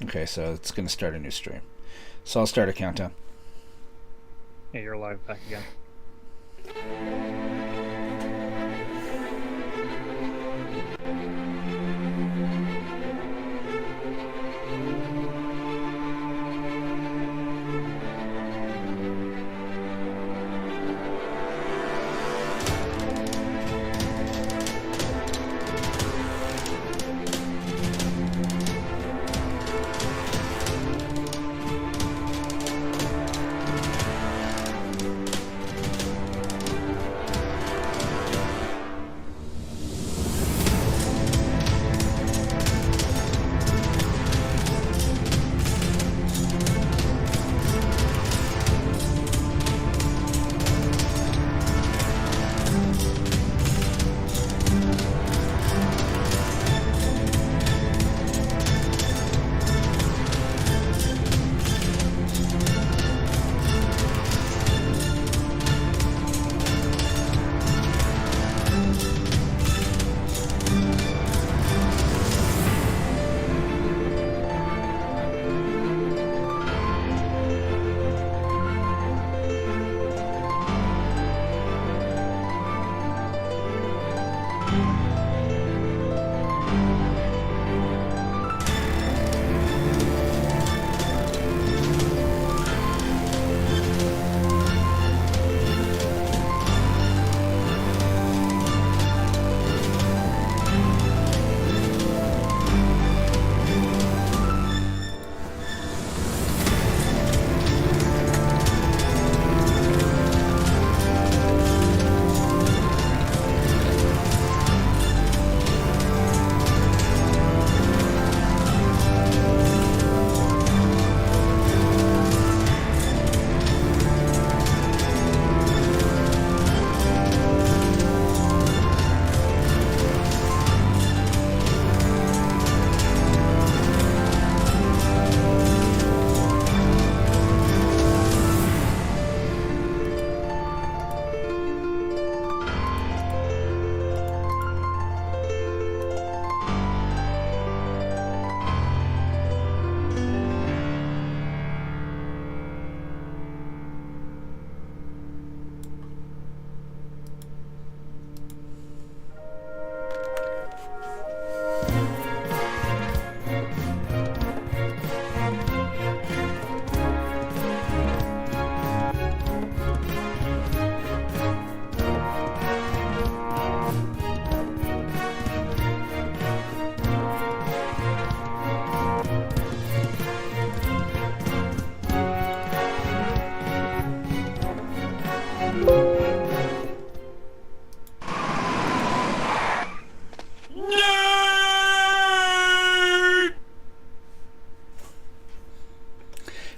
Okay, so it's going to start a new stream. So I'll start a countdown. Yeah, you're live back again.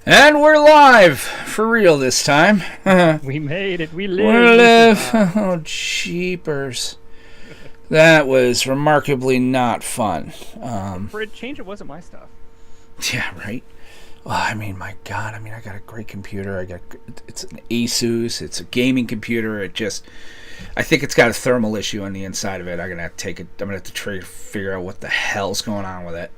And we're live for real this time. We made it. We We live. live. Oh, jeepers. That was remarkably not fun. For a change, it wasn't my stuff. Yeah, right? Oh, I mean, my God. I mean, I got a great computer. It's an Asus. It's a gaming computer. I think it's got a thermal issue on the inside of it. I'm going to have to take it. I'm going to have to try to figure out what the hell's going on with it.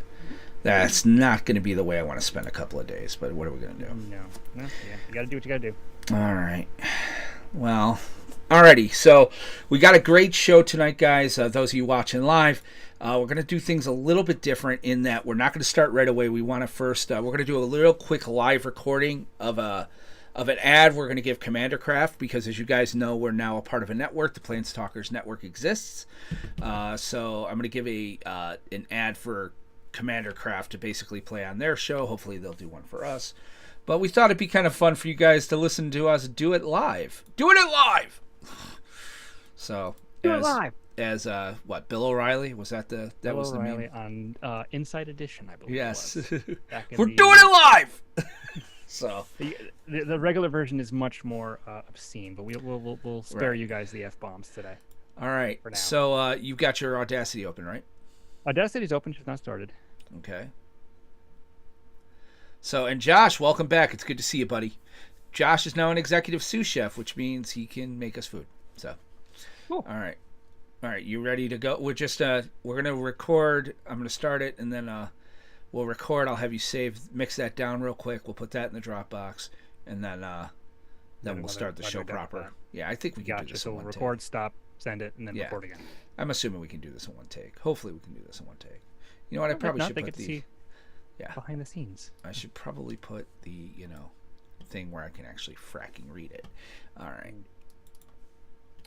That's not going to be the way I want to spend a couple of days, but what are we going to do? No. Yeah, you got to do what you got to do. All right. Well, alrighty. So we got a great show tonight, guys. Those of you watching live, we're going to do things a little bit different in that we're not going to start right away. We want to first, we're going to do a little quick live recording of an ad we're going to give Commander Craft because, as you guys know, we're now a part of a network. The PlanesTalkers network exists. So I'm going to give an ad for Commander Craft to basically play on their show. Hopefully they'll do one for us. But we thought it'd be kind of fun for you guys to listen to us do it live. Doing it live! So, Do it live. As what, Bill O'Reilly? Was that the that Bill was the O'Reilly name? on Inside Edition, I believe. Yes. It was. We're doing it live! So the regular version is much more obscene, but we'll spare you guys the F-bombs today. All right. For now. So you've got your Audacity open, right? Audacity's open, just not started. Okay. So, and Josh, welcome back. It's good to see you, buddy. Josh is now an executive sous chef, which means he can make us food. So, Cool. All right, you ready to go? We're just we're gonna record. I'm gonna start it, and then We'll record. I'll have you mix that down real quick. We'll put that in the Dropbox, and then we'll start the show proper. Yeah, I think we can do this in one take. So record, stop, send it, and then record again. I'm assuming we can do this in one take. Hopefully we can do this in one take. You know what? I probably should put the behind the scenes. I should probably put the thing where I can actually fracking read it. All right.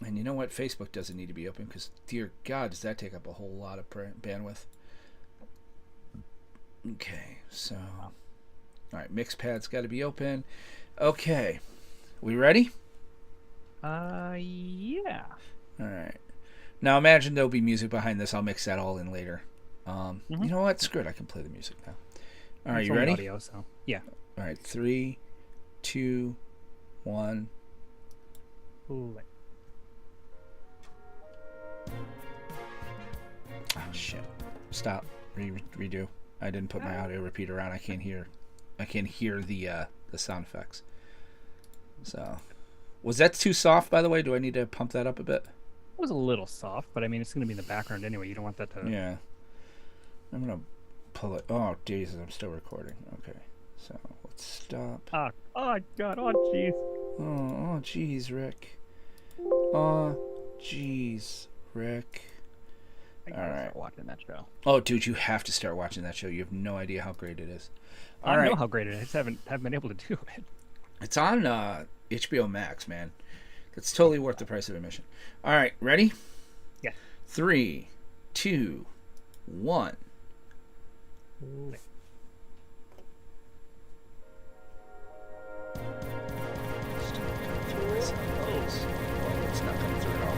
And you know what? Facebook doesn't need to be open because, dear God, does that take up a whole lot of bandwidth. Okay, so all right, Mixpad's got to be open. Okay, we ready? Yeah. All right. Now imagine there'll be music behind this. I'll mix that all in later. You know what? Screw it. I can play the music now. All right, you ready? Audio, so yeah. All right, 3, 2, 1. Ooh. Oh shit! Stop. Redo. I didn't put my audio repeater on. I can't hear the sound effects. So, was that too soft? By the way, do I need to pump that up a bit? It was a little soft, but I mean, it's going to be in the background anyway. You don't want that to. Yeah. I'm gonna pull it. Oh Jesus! I'm still recording. Okay. So let's stop. Oh God! Oh jeez. Oh jeez, Rick. Oh jeez, Rick. I gotta start watching that show. Oh, dude, you have to start watching that show. You have no idea how great it is. I know how great it is. I just haven't been able to do it. It's on HBO Max, man. It's totally worth the price of admission. All right, ready? Yeah. 3, 2, 1. It's not coming through at all.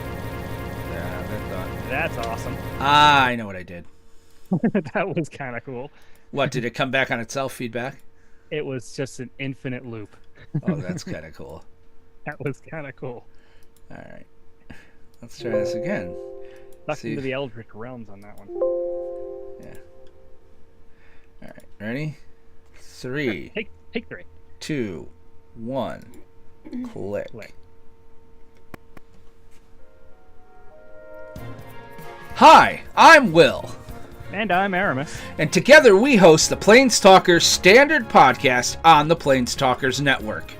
Yeah, they're done. That's awesome. I know what I did. That was kind of cool. What, did it come back on itself feedback? It was just an infinite loop. Oh, that's kind of cool. That was kind of cool. All right. Let's try this again. Stuck into the Eldritch Realms on that one. Yeah. All right. Ready? 3. Take 3. 2, 1. Click. Hi, I'm Will. And I'm Aramis. And together we host the PlanesTalkers Standard Podcast on the PlanesTalkers Network.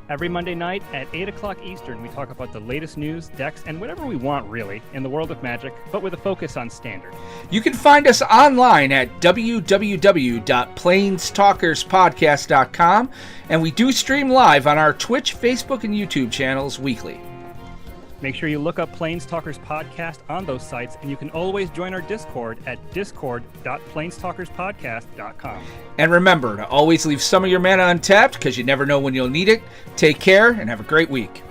Every Monday night at 8 o'clock Eastern, we talk about the latest news, decks, and whatever we want, really, in the world of Magic, but with a focus on Standard. You can find us online at www.planestalkerspodcast.com, and we do stream live on our Twitch, Facebook, and YouTube channels weekly. Make sure you look up PlanesTalkers Podcast on those sites, and you can always join our Discord at discord.planestalkerspodcast.com. And remember to always leave some of your mana untapped, because you never know when you'll need it. Take care, and have a great week.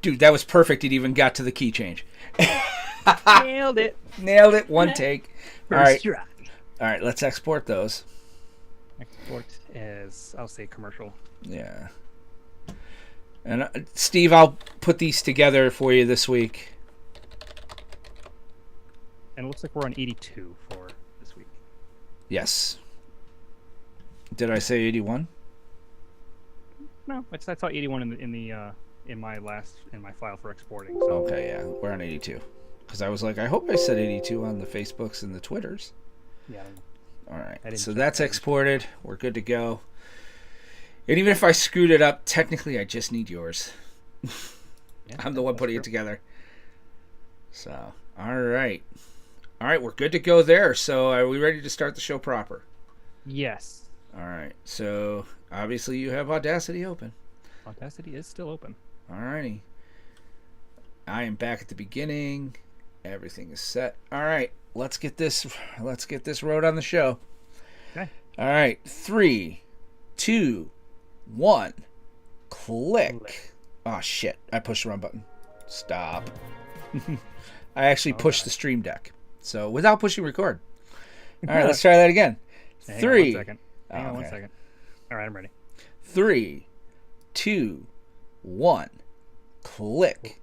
Dude, that was perfect. It even got to the key change. Nailed it. Nailed it. One take. First All right. try. All right, let's export those. Export as, I'll say, commercial. Yeah. And Steve, I'll put these together for you this week. And it looks like we're on 82 for this week. Yes. Did I say 81? No, I saw 81 in my file for exporting. So. Okay, yeah, we're on 82. Because I was like, I hope I said 82 on the Facebooks and the Twitters. Yeah. All right, so that's exported. We're good to go. And even if I screwed it up, technically I just need yours. Yeah, I'm the one putting it together. So, all right. All right, we're good to go there. So are we ready to start the show proper? Yes. All right. So obviously you have Audacity open. Audacity is still open. All righty. I am back at the beginning. Everything is set. All right. Let's get this road on the show. Okay. All right. 3, 2, 1. Click. Oh shit! I pushed the wrong button. Stop. I actually pushed the stream deck. So without pushing record. All right, let's try that again. Hang 3. on 1 second. Hang on 1 second. All right, I'm ready. 3, 2, 1. Click.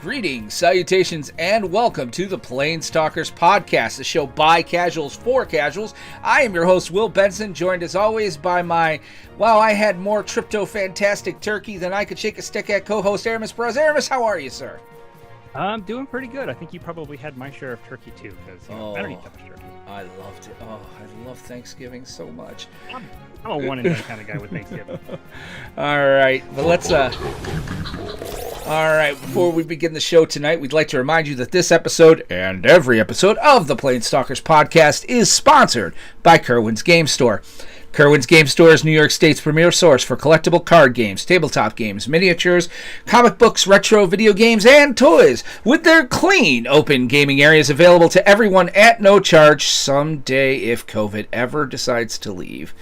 Greetings, salutations, and welcome to the PlanesTalkers podcast, the show by casuals for casuals. I am your host, Will Benson, joined as always by my, I had more trypto-fantastic turkey than I could shake a stick at, co-host Aramis Perez. Aramis, how are you, sir? I'm doing pretty good. I think you probably had my share of turkey, too, because I don't eat that much turkey. I loved it. Oh, I love Thanksgiving so much. I'm a one-and-done kind of guy with Thanksgiving. All right, but let's... All right, before we begin the show tonight, we'd like to remind you that this episode and every episode of the PlanesTalkers podcast is sponsored by Kerwin's Game Store. Kerwin's Game Store is New York State's premier source for collectible card games, tabletop games, miniatures, comic books, retro video games, and toys, with their clean, open gaming areas available to everyone at no charge someday if COVID ever decides to leave.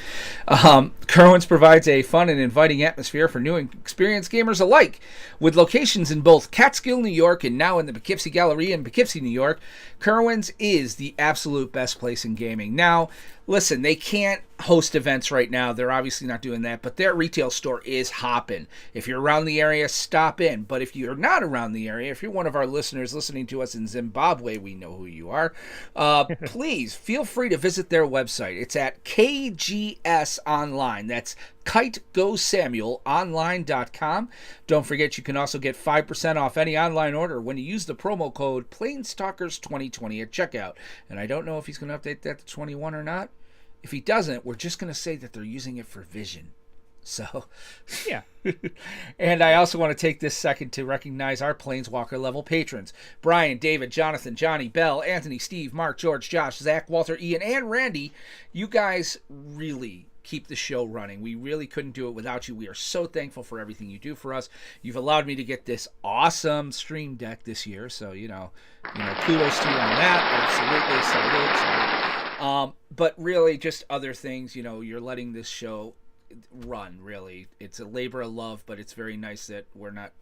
Kerwin's provides a fun and inviting atmosphere for new and experienced gamers alike. With locations in both Catskill, New York, and now in the Poughkeepsie Galleria in Poughkeepsie, New York, Kerwin's is the absolute best place in gaming. Now, listen, they can't host events right now. They're obviously not doing that, but their retail store is hopping. If you're around the area, stop in. But if you're not around the area, if you're one of our listeners listening to us in Zimbabwe, we know who you are, please feel free to visit their website. It's at KGS Online. That's KiteGoSamuelOnline.com. Don't forget, you can also get 5% off any online order when you use the promo code PlanesTalkers2020 at checkout. And I don't know if he's going to update that to 21 or not. If he doesn't, we're just going to say that they're using it for vision. So, yeah. And I also want to take this second to recognize our Planeswalker level patrons: Brian, David, Jonathan, Johnny, Bell, Anthony, Steve, Mark, George, Josh, Zach, Walter, Ian, and Randy. You guys really keep the show running. We really couldn't do it without you. We are so thankful for everything you do for us. You've allowed me to get this awesome stream deck this year, so kudos to you on that. Absolutely, salute. But really, just other things. You're letting this show run. Really, it's a labor of love, but it's very nice that we're not,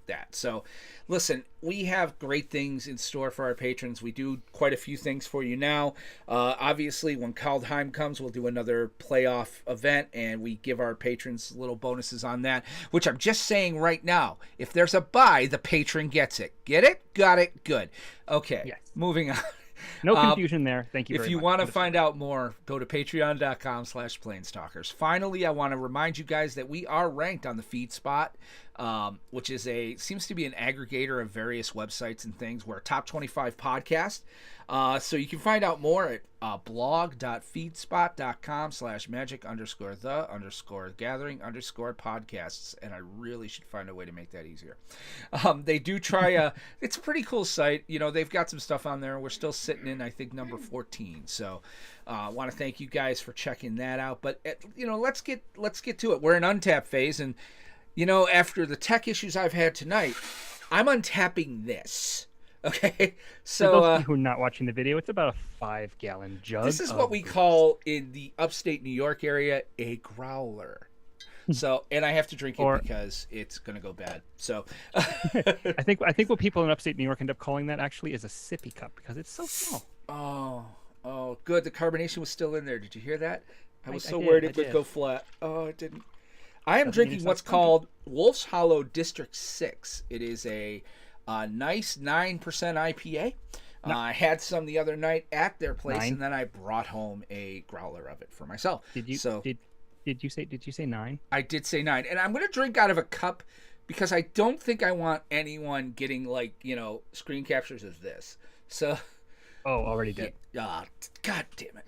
that. So, listen, we have great things in store for our patrons. We do quite a few things for you now. Obviously, when Kaldheim comes, we'll do another playoff event, and we give our patrons little bonuses on that, which I'm just saying right now. If there's a buy, the patron gets it. Get it? Got it? Good. Okay, yes. Moving on. No confusion there. Thank you very much. If you want to find out more, go to patreon.com/planestalkers. Finally, I want to remind you guys that we are ranked on the FeedSpot, which is seems to be an aggregator of various websites and things. We're a top 25 podcast. So you can find out more at blog.feedspot.com/magic_the_gathering_podcasts. And I really should find a way to make that easier. They do try it's a pretty cool site. They've got some stuff on there. We're still sitting in, I think, number 14. So I want to thank you guys for checking that out. But, let's get to it. We're in untap phase. And, after the tech issues I've had tonight, I'm untapping this. Okay, so for those of you who are not watching the video, it's about a 5-gallon jug. This is what we call in the upstate New York area a growler. So, and I have to drink it because it's going to go bad. So, I think what people in upstate New York end up calling that actually is a sippy cup because it's so small. Oh, good. The carbonation was still in there. Did you hear that? I was so worried it would go flat. Oh, it didn't. I am drinking what's called Wolf's Hollow District 6. It is a nice 9% IPA. I had some the other night at their place, and then I brought home a growler of it for myself. Did you say 9? I did say 9, and I'm going to drink out of a cup because I don't think I want anyone getting screen captures of this. So, already did. God damn it!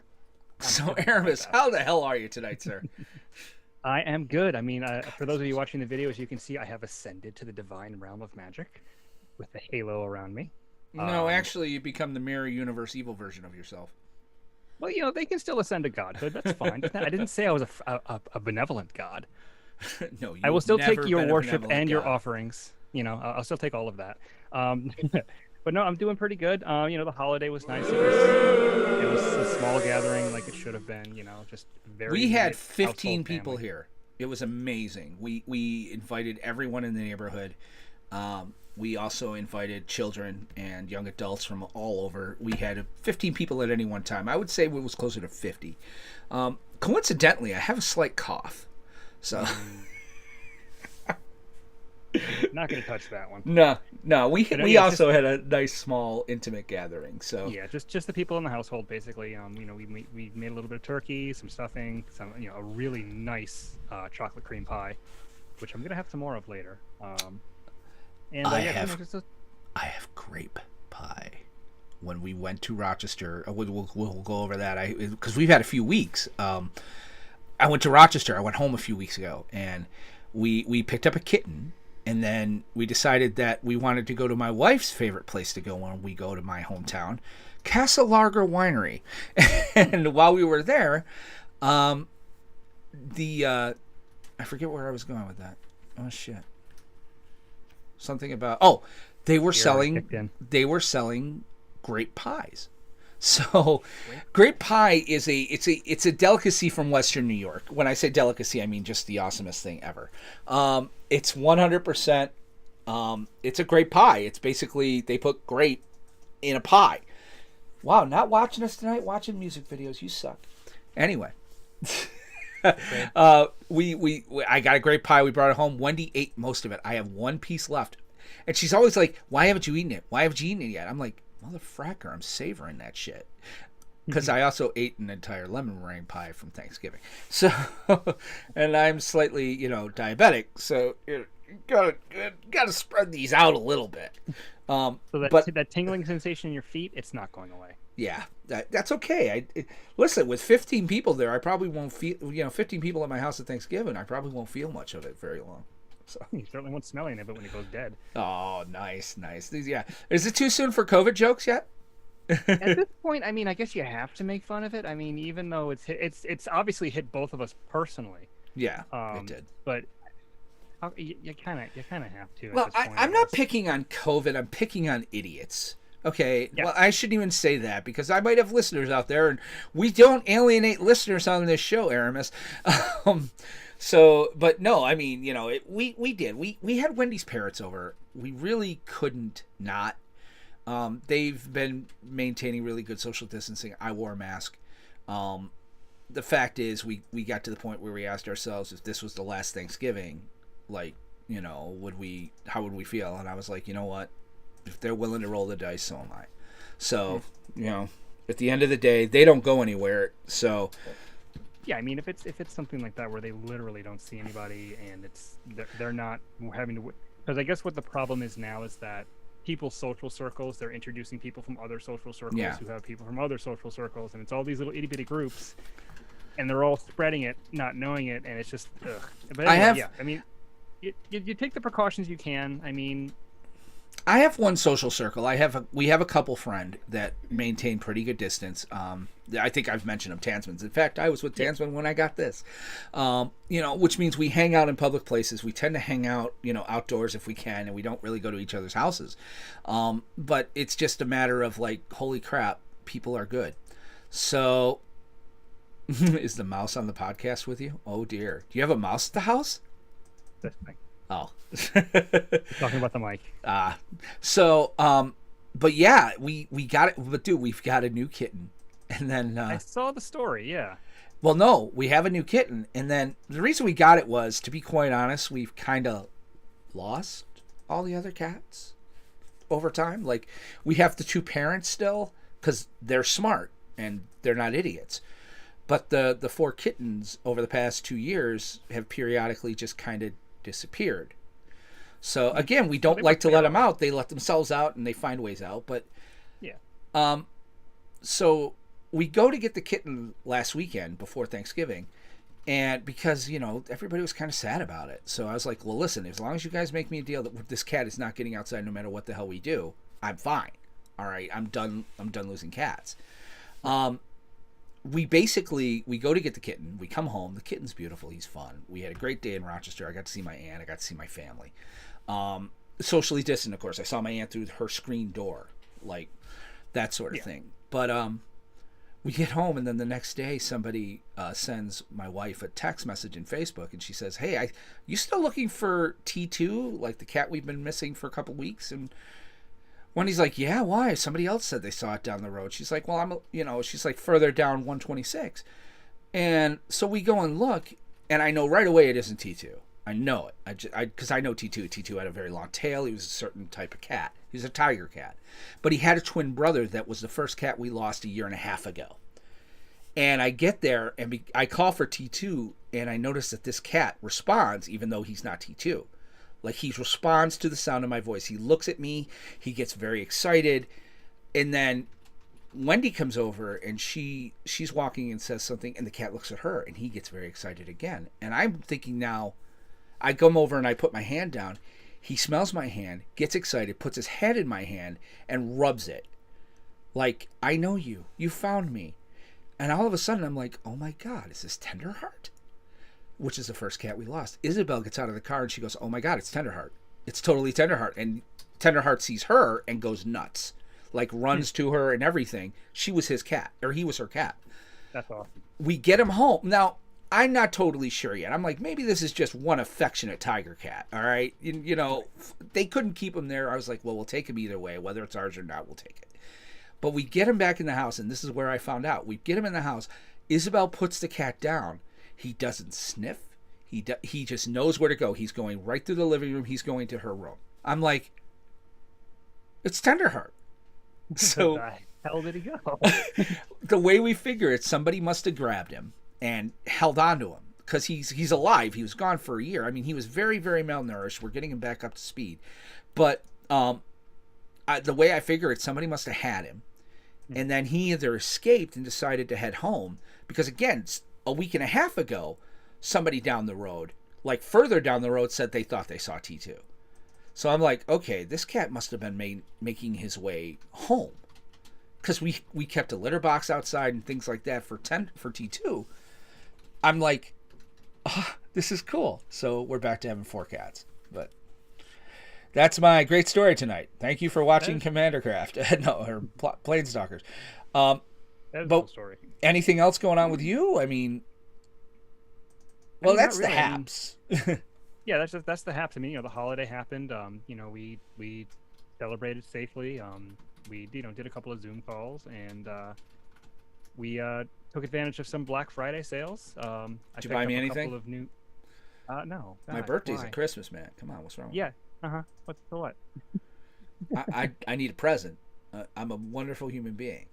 So, Aramis, how the hell are you tonight, sir? I am good. I mean, for those of you watching the video, as you can see, I have ascended to the divine realm of magic with the halo around me. No, actually, you become the mirror universe evil version of yourself. Well, they can still ascend to godhood. That's fine. I didn't say I was a benevolent god. No, I will still take your worship and your offerings. I'll still take all of that. But no, I'm doing pretty good. The holiday was nice. It was a small gathering like it should have been. Just very. We had 15 people here. It was amazing. We invited everyone in the neighborhood. We also invited children and young adults from all over. We had 15 people at any one time. I would say it was closer to 50. Coincidentally, I have a slight cough. So Not going to touch that one. No. We also had a nice small intimate gathering. So yeah, just the people in the household basically. We made a little bit of turkey, some stuffing, a really nice chocolate cream pie, which I'm gonna have some more of later. I have grape pie. When we went to Rochester, we'll go over that. Because we've had a few weeks. I went to Rochester. I went home a few weeks ago, and we picked up a kitten. And then we decided that we wanted to go to my wife's favorite place to go when we go to my hometown, Casa Larga Winery. And while we were there, I forget where I was going with that. Oh shit! Something about they were selling grape pies. So, grape pie is it's a delicacy from Western New York. When I say delicacy, I mean just the awesomest thing ever. It's 100%. It's a grape pie. It's basically they put grape in a pie. Wow, not watching us tonight. Watching music videos. You suck. Anyway, I got a grape pie. We brought it home. Wendy ate most of it. I have one piece left, and she's always like, "Why haven't you eaten it? Why haven't you eaten it yet?" I'm like, motherfracker, I'm savoring that shit. Because I also ate an entire lemon meringue pie from Thanksgiving. So, and I'm slightly, diabetic. So you gotta spread these out a little bit. So that tingling sensation in your feet, it's not going away. Yeah, that's okay. Listen, with 15 people there, I probably won't feel. 15 people at my house at Thanksgiving, I probably won't feel much of it very long. So. You certainly won't smell any of it when it goes dead. Oh, nice. Yeah. Is it too soon for COVID jokes yet? At this point, I mean, I guess you have to make fun of it. I mean, even though it's obviously hit both of us personally. Yeah, it did. But you kind of have to. Well, I'm not picking on COVID. I'm picking on idiots. Okay. Yeah. Well, I shouldn't even say that because I might have listeners out there, and we don't alienate listeners on this show, Aramis. So, but no, I mean, we did. We had Wendy's parents over. We really couldn't not. They've been maintaining really good social distancing. I wore a mask. The fact is, we got to the point where we asked ourselves if this was the last Thanksgiving, how would we feel? And I was like, you know what? If they're willing to roll the dice, so am I. So, at the end of the day, they don't go anywhere. So. Yeah, I mean, if it's something like that where they literally don't see anybody and they're not having to, because I guess what the problem is now is that people's social circles, they're introducing people from other social circles who have people from other social circles, and it's all these little itty bitty groups, and they're all spreading it, not knowing it, and it's just ugh. But anyway, I mean, you take the precautions you can. I mean. I have one social circle. We have a couple friend that maintain pretty good distance. I think I've mentioned them, Tansmans. In fact, I was with Tansman when I got this. Which means we hang out in public places. We tend to hang out, outdoors if we can, and we don't really go to each other's houses. But it's just a matter of like, holy crap, people are good. So, is the mouse on the podcast with you? Oh dear, do you have a mouse at the house? This thing. Oh. Talking about the mic. But yeah, we got it. But dude, we've got a new kitten. And then I saw the story, yeah. Well, no, we have a new kitten. And then the reason we got it was, to be quite honest, we've kind of lost all the other cats over time. Like, we have the two parents still because they're smart and they're not idiots. But the four kittens over the past 2 years have periodically just kind of disappeared. So again, we don't like to let them out. They let themselves out and they find ways out. But yeah. So we go to get the kitten last weekend before Thanksgiving, and because everybody was kind of sad about it. So I was like, well, listen, as long as you guys make me a deal that this cat is not getting outside no matter what the hell we do, I'm fine. All right, I'm done losing cats. We go to get the kitten. We come home. The kitten's beautiful. He's fun. We had a great day in Rochester. I got to see my aunt. I got to see my family. Socially distant, of course. I saw my aunt through her screen door, like that sort of thing. But we get home, and then the next day, somebody sends my wife a text message in Facebook, and she says, "Hey, you still looking for T2, like the cat we've been missing for a couple weeks?" And Wendy's like, "Yeah, why? Somebody else said they saw it down the road." She's like, "Well, she's like further down 126. And so we go and look, and I know right away it isn't T2. I know it. Because I know T2. T2 had a very long tail. He was a certain type of cat. He was a tiger cat. But he had a twin brother that was the first cat we lost a year and a half ago. And I get there, and I call for T2, and I notice that this cat responds, even though he's not T2. Like, he responds to the sound of my voice. He looks at me. He gets very excited. And then Wendy comes over, and she's walking and says something, and the cat looks at her, and he gets very excited again. And I'm thinking now, I come over and I put my hand down. He smells my hand, gets excited, puts his head in my hand, and rubs it. Like, I know you. You found me. And all of a sudden, I'm like, oh my God, is this Tenderheart? Which is the first cat we lost. Isabel gets out of the car and she goes, oh my God, it's Tenderheart. It's totally Tenderheart. And Tenderheart sees her and goes nuts. Like, runs to her and everything. She was his cat, or he was her cat. That's awesome. We get him home. Now, I'm not totally sure yet. I'm like, maybe this is just one affectionate tiger cat, all right? You know, they couldn't keep him there. I was like, well, we'll take him either way. Whether it's ours or not, we'll take it. But we get him back in the house, and this is where I found out. We get him in the house. Isabel puts the cat down. He doesn't sniff. He just knows where to go. He's going right through the living room. He's going to her room. I'm like, it's Tenderheart. So where the hell did he go? The way we figure it, somebody must have grabbed him and held on to him because he's alive. He was gone for a year. I mean, he was very, very malnourished. We're getting him back up to speed. But the way I figure it, somebody must have had him. And then he either escaped and decided to head home. Because, again, a week and a half ago, somebody down the road, like further down the road, said they thought they saw T2. So I'm like, okay, this cat must have been making his way home. Because we kept a litter box outside and things like that for T2. I'm like, oh, this is cool. So we're back to having 4 cats. But that's my great story tonight. Thank you for watching Commander Craft. Or Planestalkers. That is a cool story. Anything else going on with you? I mean, well, that's really. the haps. Yeah, that's the haps. I mean, you know, the holiday happened. You know, we celebrated safely. We did a couple of Zoom calls, and we took advantage of some Black Friday sales. Did you buy me anything? Couple of new... No. My birthday's at Christmas, man. Come on, what's wrong? Yeah. What's for what? I need a present. I'm a wonderful human being.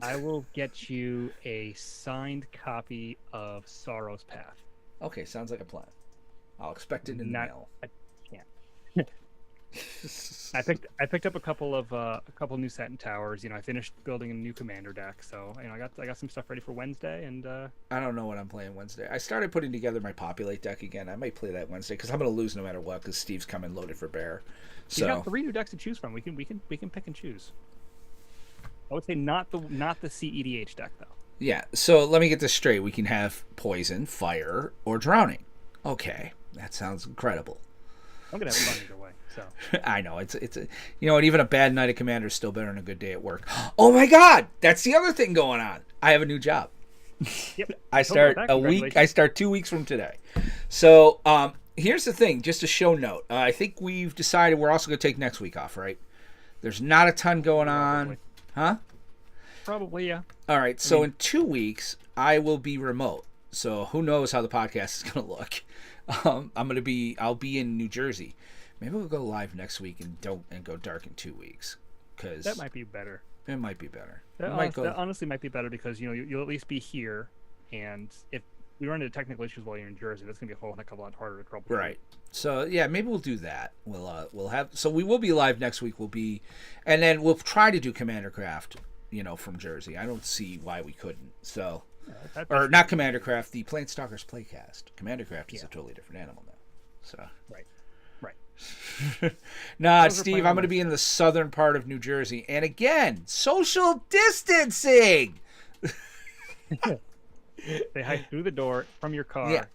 I will get you a signed copy of Sorrow's Path. Okay, sounds like a plan. I'll expect it in the mail. I can't. I picked up a couple new Satin Towers. You know, I finished building a new commander deck, so you know I got some stuff ready for Wednesday. And I don't know what I'm playing Wednesday. I started putting together my Populate deck again. I might play that Wednesday because I'm going to lose no matter what because Steve's coming loaded for bear. So you got 3 new decks to choose from. We can pick and choose. I would say not the CEDH deck though. Yeah. So let me get this straight. We can have poison, fire, or drowning. Okay, that sounds incredible. I'm gonna have fun either way. So I know it's a, you know, and even a bad night of commander is still better than a good day at work. Oh my God, that's the other thing going on. I have a new job. Yep. I start a week. I start 2 weeks from today. So here's the thing. Just a show note. I think we've decided we're also going to take next week off. Right? There's not a ton going on, huh? Probably, yeah. All right. So in 2 weeks, I will be remote. So who knows how the podcast is going to look? I'll be in New Jersey. Maybe we'll go live next week and go dark in 2 weeks, because that might be better. It might be better. That honestly might be better because you know you'll at least be here, and if we run into technical issues while you're in Jersey, that's gonna be a whole heck of a lot harder to troubleshoot. Right. So yeah, maybe we'll do that. We'll have we will be live next week. And then we'll try to do Commander Craft, you know, from Jersey. I don't see why we couldn't. So. Or not Commander Craft, the PlaneStalkers Playcast. Commander Craft is a totally different animal now. So right. Nah, Steve, I'm going to be in the southern part of New Jersey, and again, social distancing. They hike through the door from your car. Yeah,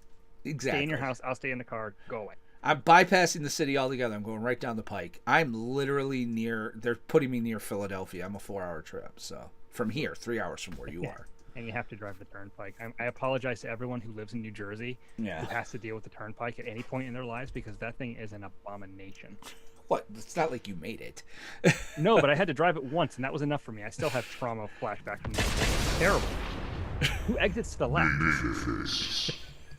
exactly. Stay in your house. I'll stay in the car. Go away. I'm bypassing the city altogether. I'm going right down the pike. I'm literally near. They're putting me near Philadelphia. I'm a 4-hour trip. So from here, 3 hours from where you are. And you have to drive the turnpike. I apologize to everyone who lives in New Jersey who has to deal with the turnpike at any point in their lives because that thing is an abomination. What? It's not like you made it. No, but I had to drive it once, and that was enough for me. I still have trauma flashback from that. It's terrible. Who exits to the left?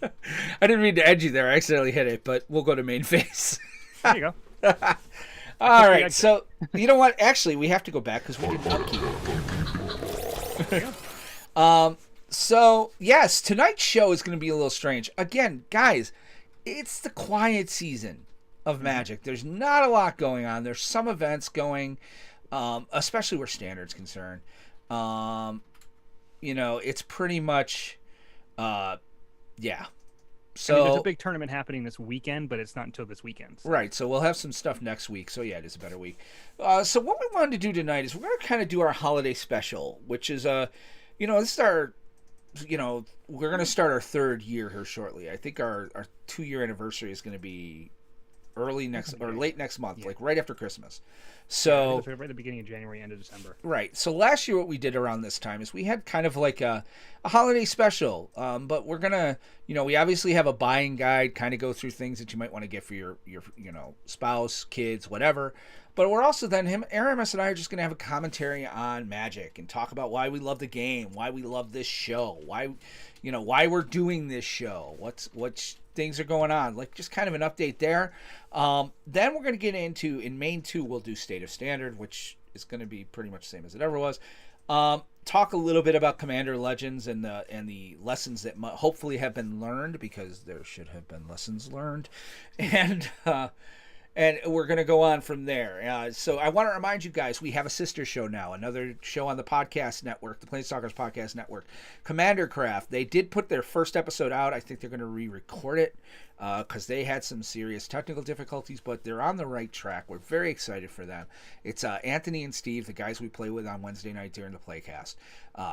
I didn't mean to edge you there. I accidentally hit it, but we'll go to main phase. There you go. All right. So, you know what? Actually, we have to go back because we didn't upkeep. So, yes, tonight's show is going to be a little strange. Again, guys, it's the quiet season of Magic. There's not a lot going on. There's some events going, especially where Standard's concerned. It's pretty much, yeah. So there's a big tournament happening this weekend, but it's not until this weekend. So. Right. So we'll have some stuff next week. So yeah, it is a better week. So what we wanted to do tonight is we're going to kind of do our holiday special, which is this is our, we're going to start our 3rd year here shortly. I think our 2-year anniversary is going to be late next month, like right after Christmas. So right at the beginning of January, end of December. Right. So last year, what we did around this time is we had kind of like a holiday special. But we're gonna, we obviously have a buying guide, kind of go through things that you might want to get for your spouse, kids, whatever. But we're also then Aramis and I are just gonna have a commentary on Magic and talk about why we love the game, why we love this show, why we're doing this show, what's things are going on, like just kind of an update there. Then we're going to get into, in main 2, we'll do State of Standard, which is going to be pretty much the same as it ever was. Talk a little bit about Commander Legends and the lessons that hopefully have been learned, because there should have been lessons learned. And we're going to go on from there. So I want to remind you guys, we have a sister show now, another show on the podcast network, the PlanesTalkers podcast network, Commander Craft. They did put their first episode out. I think they're going to re-record it because they had some serious technical difficulties, but they're on the right track. We're very excited for them. It's Anthony and Steve, the guys we play with on Wednesday night during the Playcast.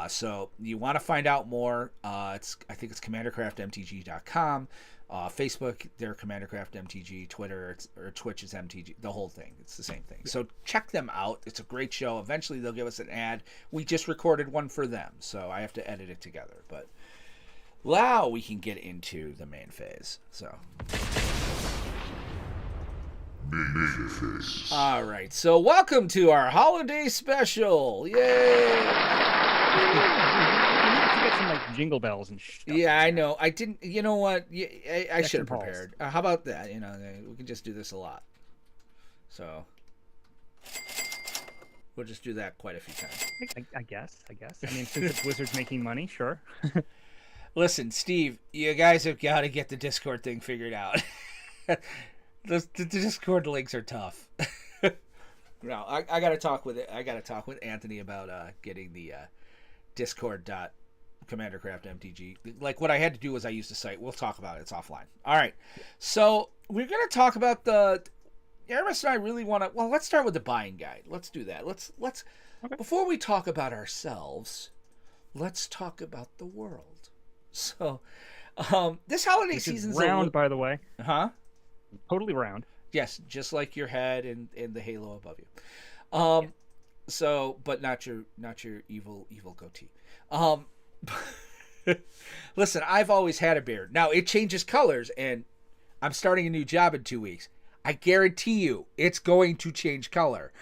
So you want to find out more, I think it's commandercraftmtg.com. Facebook, they're CommanderCraft MTG. Twitter or Twitch is MTG. The whole thing. It's the same thing. So check them out. It's a great show. Eventually they'll give us an ad. We just recorded one for them, so I have to edit it together. But now we can get into the main phase. So. All right. So welcome to our holiday special. Yay! Get some like jingle bells and stuff. Yeah, I know. I didn't. You know what? I should have prepared. How about that? We can just do this a lot. So we'll just do that quite a few times. I guess. I mean, since it's Wizards making money, sure. Listen, Steve, you guys have got to get the Discord thing figured out. the Discord links are tough. No, I got to talk with it. I got to talk with Anthony about getting the Discord CommanderCraft MTG. Like, what I had to do was I used the site. We'll talk about it. It's offline. All right. So we're going to talk about Aramis and I really want to. Well, let's start with the buying guide. Let's do that. Let's okay. Before we talk about ourselves, let's talk about the world. So, this holiday season is round, by the way. Huh? Totally round. Yes, just like your head and the halo above you. Yeah. So, but not your evil goatee. Listen, I've always had a beard. Now it changes colors, and I'm starting a new job in 2 weeks. I guarantee you, it's going to change color.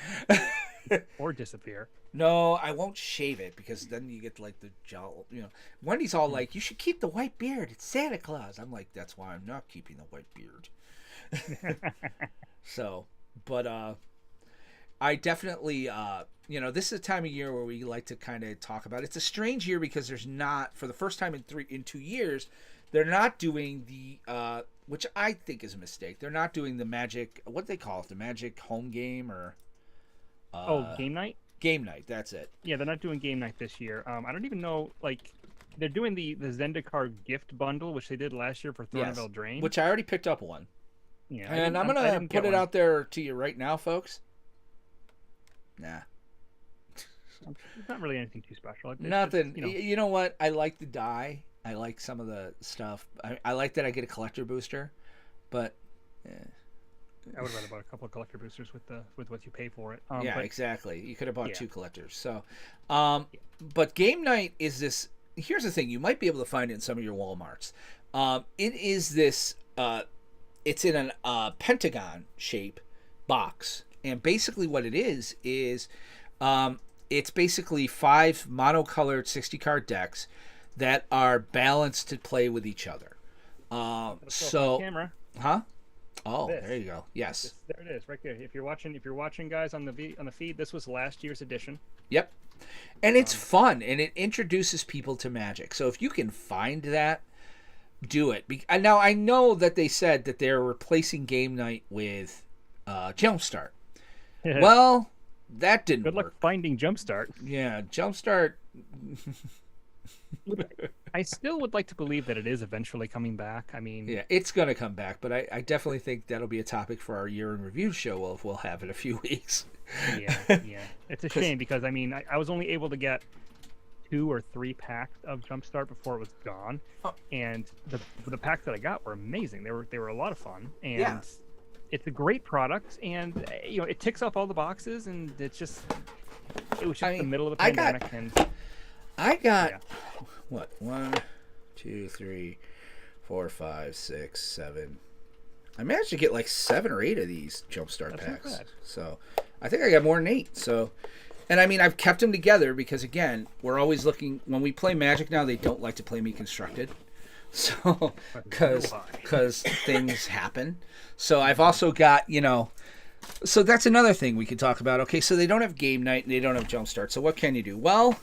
Or disappear. No, I won't shave it because then you get like the gel. Wendy's all like, "You should keep the white beard. It's Santa Claus." I'm like, "That's why I'm not keeping the white beard." So, but I definitely, this is a time of year where we like to kind of talk about. It's a strange year because there's not, for the first time in 2 years, they're not doing the, which I think is a mistake. They're not doing the Magic, what do they call it, the Magic home game or. Game night. Game night, that's it. Yeah, they're not doing game night this year. I don't even know, like, they're doing the Zendikar gift bundle, which they did last year for Throne of Eldraine. Which I already picked up one. Yeah, and I'm going to put it out there to you right now, folks. Nah. It's not really anything too special. It's nothing. Just, you know what? I like the die. I like some of the stuff. I like that I get a collector booster, but I would have rather bought a couple of collector boosters with what you pay for it. Yeah, exactly. You could have bought 2 collectors. So, but game night is this. Here's the thing: you might be able to find it in some of your WalMarts. It is this. It's in a pentagon shape box, and basically what it is it's basically 5 monocolored 60 card decks that are balanced to play with each other. So, camera. huh? Oh, This. there you go. Yes. There it is, right there. If you're watching, guys, on the feed, this was last year's edition. Yep. And it's fun, and it introduces people to Magic. So if you can find that, do it. Now, I know that they said that they're replacing game night with Jumpstart. Well, that didn't work. Good luck finding Jumpstart. Yeah, Jumpstart. I still would like to believe that it is eventually coming back. I mean, yeah, it's going to come back, but I definitely think that'll be a topic for our year in review show. We'll have in a few weeks. Yeah. It's a shame because I mean, I was only able to get 2 or 3 packs of Jumpstart before it was gone, and the packs that I got were amazing. They were a lot of fun, and it's a great product, and it ticks off all the boxes, and it was just the middle of the pandemic, I got what 1, 2, 3, 4, 5, 6, 7. I managed to get like 7 or 8 of these Jumpstart packs. So I think I got more than 8. So, and I mean, I've kept them together because again, we're always looking when we play Magic now. They don't like to play me constructed, so because things happen. So I've also got So that's another thing we could talk about. Okay, so they don't have game night and they don't have Jumpstart. So what can you do? Well,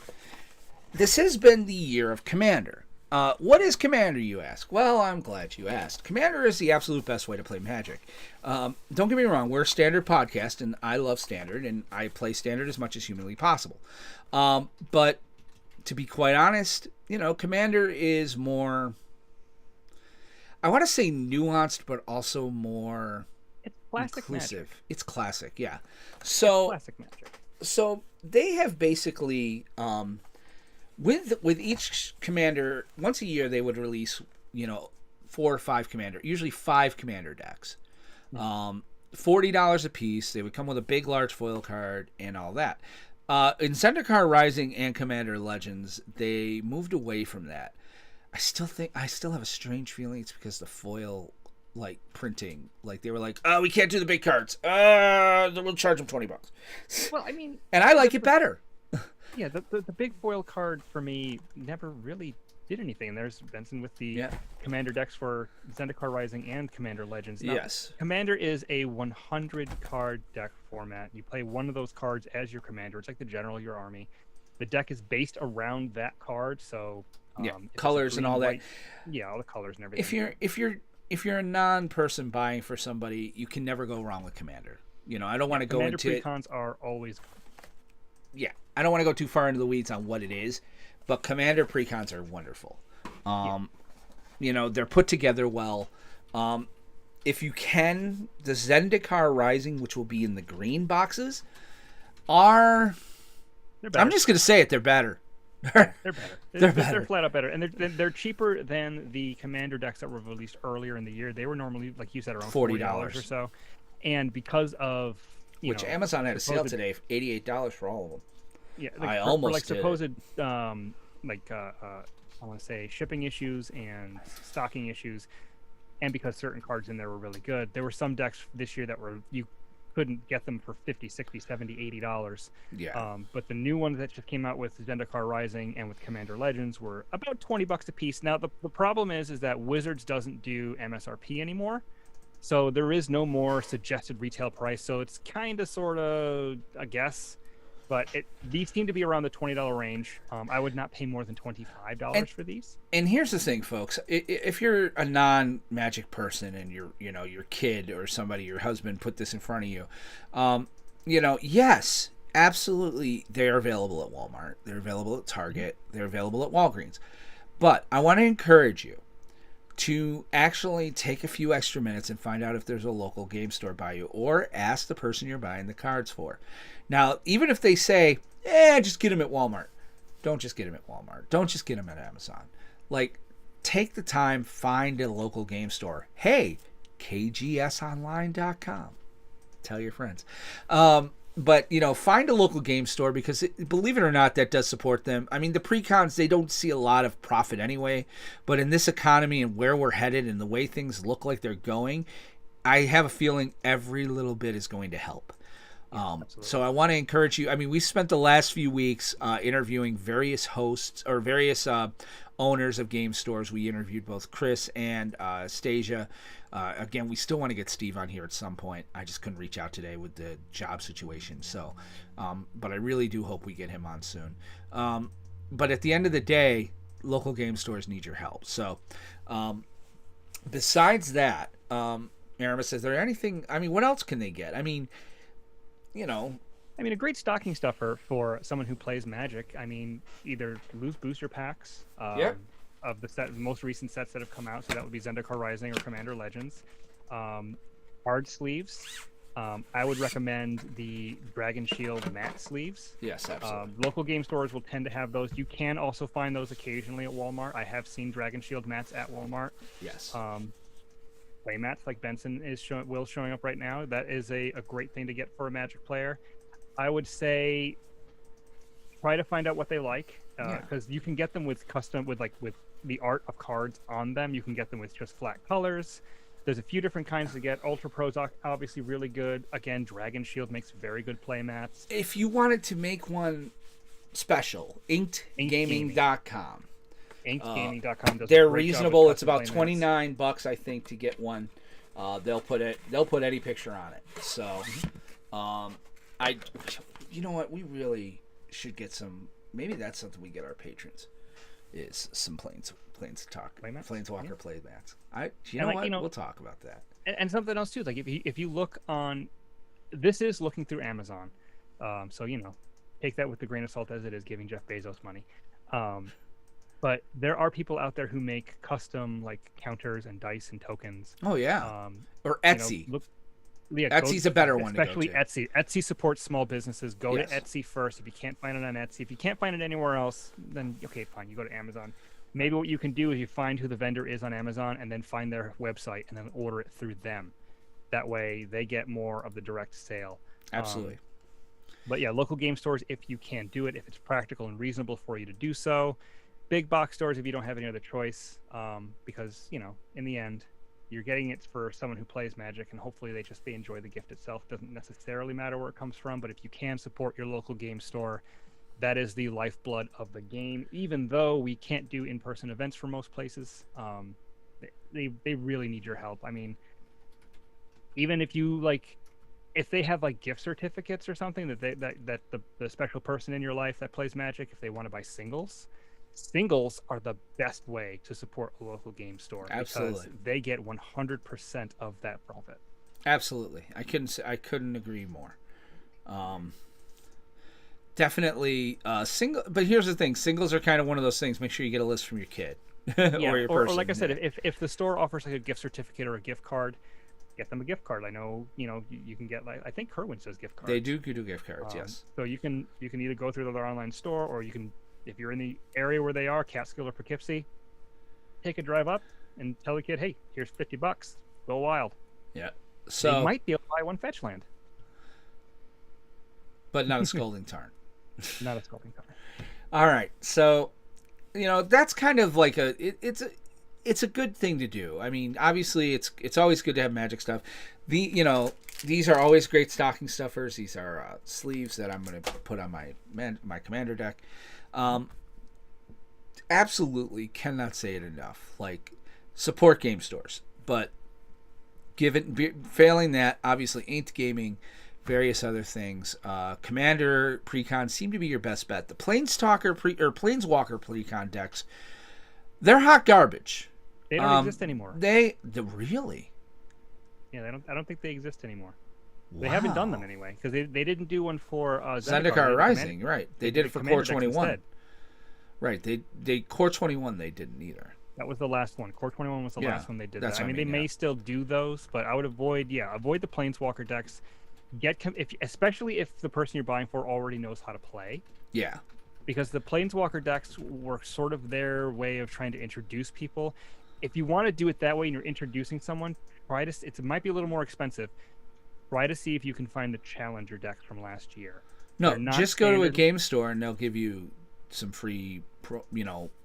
this has been the year of Commander. What is Commander, you ask? Well, I'm glad you asked. Commander is the absolute best way to play Magic. Don't get me wrong, we're a Standard podcast, and I love Standard, and I play Standard as much as humanly possible. But to be quite honest, Commander is more, I want to say nuanced, but also more inclusive. Magic. It's classic, yeah. So classic Magic. So they have basically... With each commander, once a year they would release, 4 or 5 commander, usually 5 commander decks. $40 a piece. They would come with a big, large foil card and all that. In Zendikar Rising and Commander Legends, they moved away from that. I still have a strange feeling it's because the foil, printing, they were like, oh, we can't do the big cards. We'll charge them $20. Well, I mean, and I like it better. Yeah, the big foil card for me never really did anything. There's Benson with the Commander decks for Zendikar Rising and Commander Legends. Now, yes. Commander is a 100 card deck format. You play one of those cards as your commander. It's like the general, your army. The deck is based around that card, so colors and all that. Yeah, all the colors and everything. If you're a non-person buying for somebody, you can never go wrong with Commander. I don't want to go into Commander precons are always. Yeah, I don't want to go too far into the weeds on what it is, but Commander precons are wonderful. They're put together well. If you can, the Zendikar Rising, which will be in the green boxes, I'm just going to say it, they're better. They're better. They're flat out better, and they're cheaper than the Commander decks that were released earlier in the year. They were normally, like you said, around $40 or so, and because of which Amazon had a sale today, $88 for all of them. Yeah, I almost did. Supposed I want to say shipping issues and stocking issues, and because certain cards in there were really good. There were some decks this year that you couldn't get them for $50, $60, $70, $80. Yeah. But the new ones that just came out with Zendikar Rising and with Commander Legends were about $20 a piece. Now the problem is that Wizards doesn't do MSRP anymore. So there is no more suggested retail price. So it's kind of sort of a guess, but these seem to be around the $20 range. I would not pay more than $25 for these. And here's the thing, folks: if you're a non-Magic person and your kid or somebody, your husband, put this in front of you, yes, absolutely, they're available at Walmart, they're available at Target, they're available at Walgreens. But I want to encourage you to actually take a few extra minutes and find out if there's a local game store by you, or ask the person you're buying the cards for. Now, even if they say, just get them at Walmart, don't just get them at Walmart. Don't just get them at Amazon. Take the time, find a local game store. Hey, kgsonline.com. Tell your friends. But, find a local game store because, believe it or not, that does support them. I mean, the precons, they don't see a lot of profit anyway. But in this economy and where we're headed and the way things look like they're going, I have a feeling every little bit is going to help. So I want to encourage you. I mean, we spent the last few weeks interviewing various hosts or various owners of game stores. We interviewed both Chris and Stasia. Again, we still want to get Steve on here at some point. I just couldn't reach out today with the job situation. So, but I really do hope we get him on soon. But at the end of the day, local game stores need your help. So, besides that, Aramis, is there anything? I mean, what else can they get? I mean, a great stocking stuffer for someone who plays Magic. I mean, either loose booster packs of the most recent sets that have come out. So that would be Zendikar Rising or Commander Legends. Hard sleeves. I would recommend the Dragon Shield matte sleeves. Yes, absolutely. Local game stores will tend to have those. You can also find those occasionally at Walmart. I have seen Dragon Shield mats at Walmart. Yes. Play mats like Benson is showing up right now. That is a great thing to get for a Magic player. I would say try to find out what they like, because you can get them with the art of cards on them. You can get them with just flat colors. There's a few different kinds to get. Ultra Pro's obviously really good. Again, Dragon Shield makes very good play mats. If you wanted to make one special, inkedgaming.com. Inkedgaming.com does they're a great reasonable. job It's about $29, I think, to get one. They'll put any picture on it. So, you know what? We really should get some. Maybe that's something we get our patrons. Is some Planeswalker play mats. We'll talk about that. And something else too. Like if you look on, this is looking through Amazon, so take that with a grain of salt as it is giving Jeff Bezos money. But there are people out there who make custom like counters and dice and tokens. Oh yeah. Or Etsy. Etsy's a better one. Especially Etsy. Etsy supports small businesses. Go to Etsy first. If you can't find it on Etsy, if you can't find it anywhere else, then okay, fine. You go to Amazon. Maybe what you can do is you find who the vendor is on Amazon and then find their website and then order it through them. That way they get more of the direct sale. Absolutely. But yeah, local game stores, if you can do it, if it's practical and reasonable for you to do so. Big box stores if you don't have any other choice, because in the end, you're getting it for someone who plays Magic, and hopefully they enjoy the gift itself. It doesn't necessarily matter where it comes from, but if you can support your local game store, that is the lifeblood of the game. Even though we can't do in-person events for most places, they really need your help. I mean, even if if they have like gift certificates or something that the special person in your life that plays Magic, if they want to buy singles are the best way to support a local game store. Absolutely. Because they get 100% of that profit. Absolutely. I couldn't agree more. Definitely single, but here's the thing, singles are kind of one of those things. Make sure you get a list from your kid or your person. Or like I said, if the store offers like a gift certificate or a gift card, get them a gift card. I know, you can get I think Kerwin says gift cards. They do gift cards, yes. So you can either go through their online store, or you can, if you're in the area where they are, Catskill or Poughkeepsie, take a drive up and tell the kid, hey, here's $50. Go wild. Yeah. So you might be able to buy one fetch land. But not a Scolding Tarn. Not a Scolding Tarn. All right. So, that's kind of like it's a good thing to do. I mean, obviously it's always good to have Magic stuff. These are always great stocking stuffers. These are sleeves that I'm going to put on my Commander deck. Absolutely cannot say it enough. Like, support game stores, but failing that, obviously Inked Gaming, various other things. Commander Precon seem to be your best bet. The Planeswalker Precon decks, they're hot garbage. They don't exist anymore. They really? Yeah, I don't think they exist anymore. Wow. They haven't done them anyway, because they didn't do one for Zendikar Rising, right? They did it for Core 21. Instead. Right. They Core 21 they didn't either. That was the last one. Core 21 was the last one they did. That's that. I mean, they may still do those, but I would avoid the Planeswalker decks. Especially if the person you're buying for already knows how to play. Yeah. Because the Planeswalker decks were sort of their way of trying to introduce people. If you want to do it that way and you're introducing someone, it might be a little more expensive. Try to see if you can find the Challenger decks from last year. No, just go to a game store and they'll give you some free,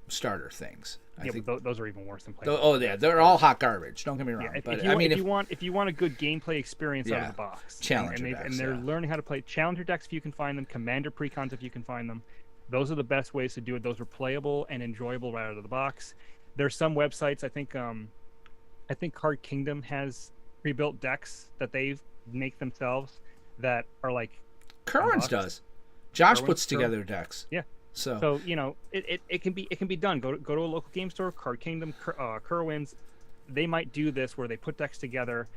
starter things. I think but those are even worse than Planeswalker. Oh yeah, they're all hot garbage. Don't get me wrong. Yeah, if you want a good gameplay experience out of the box, Challenger decks, and they're learning how to play Challenger decks if you can find them, Commander Precons if you can find them, Those are the best ways to do it. Those are playable and enjoyable right out of the box. There's some websites, I think Card Kingdom has pre-built decks that they make themselves that are like Kerwin's does. Josh puts together decks. Yeah. So it can be done. Go to a local game store, Card Kingdom, Kerwin's. They might do this where they put decks together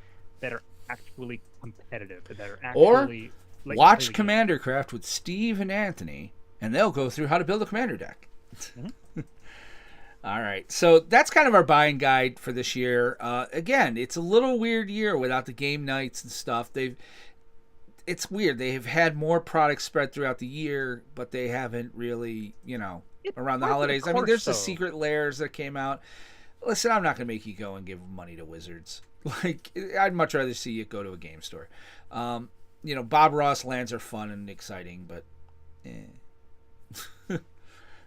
that are actually competitive, that are actually watch Commander Craft with Steve and Anthony, and they'll go through how to build a Commander deck. Mm-hmm. All right, so that's kind of our buying guide for this year. Again, it's a little weird year without the game nights and stuff. It's weird. They have had more products spread throughout the year, but they haven't really, around the holidays. I mean, there's the Secret Lairs that came out. Listen, I'm not going to make you go and give money to Wizards. Like, I'd much rather see you go to a game store. Bob Ross lands are fun and exciting, but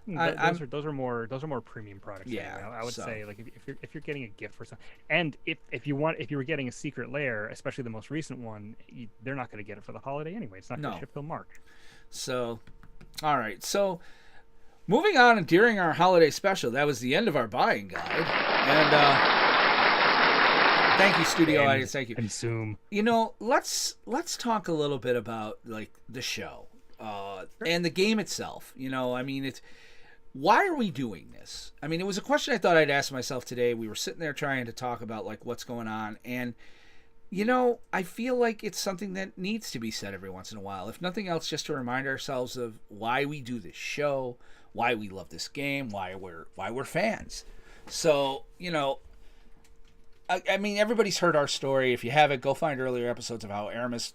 those are more premium products. Yeah, anyway. I would say, like, if you're getting a gift for something, and if you were getting a Secret Lair, especially the most recent one, they're not going to get it for the holiday anyway. It's not going to ship till March. So, all right. So, moving on, and during our holiday special, that was the end of our buying guide. And thank you, studio audience. Thank you. Consume. Let's talk a little bit about like the show and the game itself. Why are we doing this? I mean, it was a question I thought I'd ask myself today. We were sitting there trying to talk about like what's going on, and I feel like it's something that needs to be said every once in a while. If nothing else, just to remind ourselves of why we do this show, why we love this game, why we're fans. So, I mean, everybody's heard our story. If you haven't, go find earlier episodes of how Aramis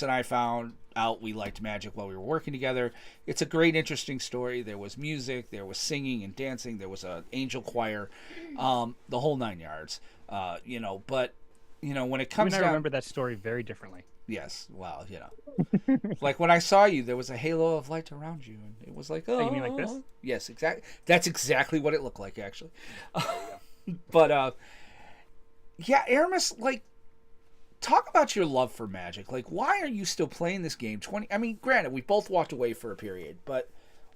and I found out we liked Magic while we were working together. It's a great, interesting story. There was music, there was singing and dancing, there was an angel choir, the whole 9 yards. But when it comes down, I remember that story very differently. Yes, well, like when I saw you, there was a halo of light around you, and it was like, oh, you mean like this? Yes, exactly. That's exactly what it looked like, actually. But yeah, Aramis, like, talk about your love for Magic. Like, why are you still playing this game? Granted, we both walked away for a period, but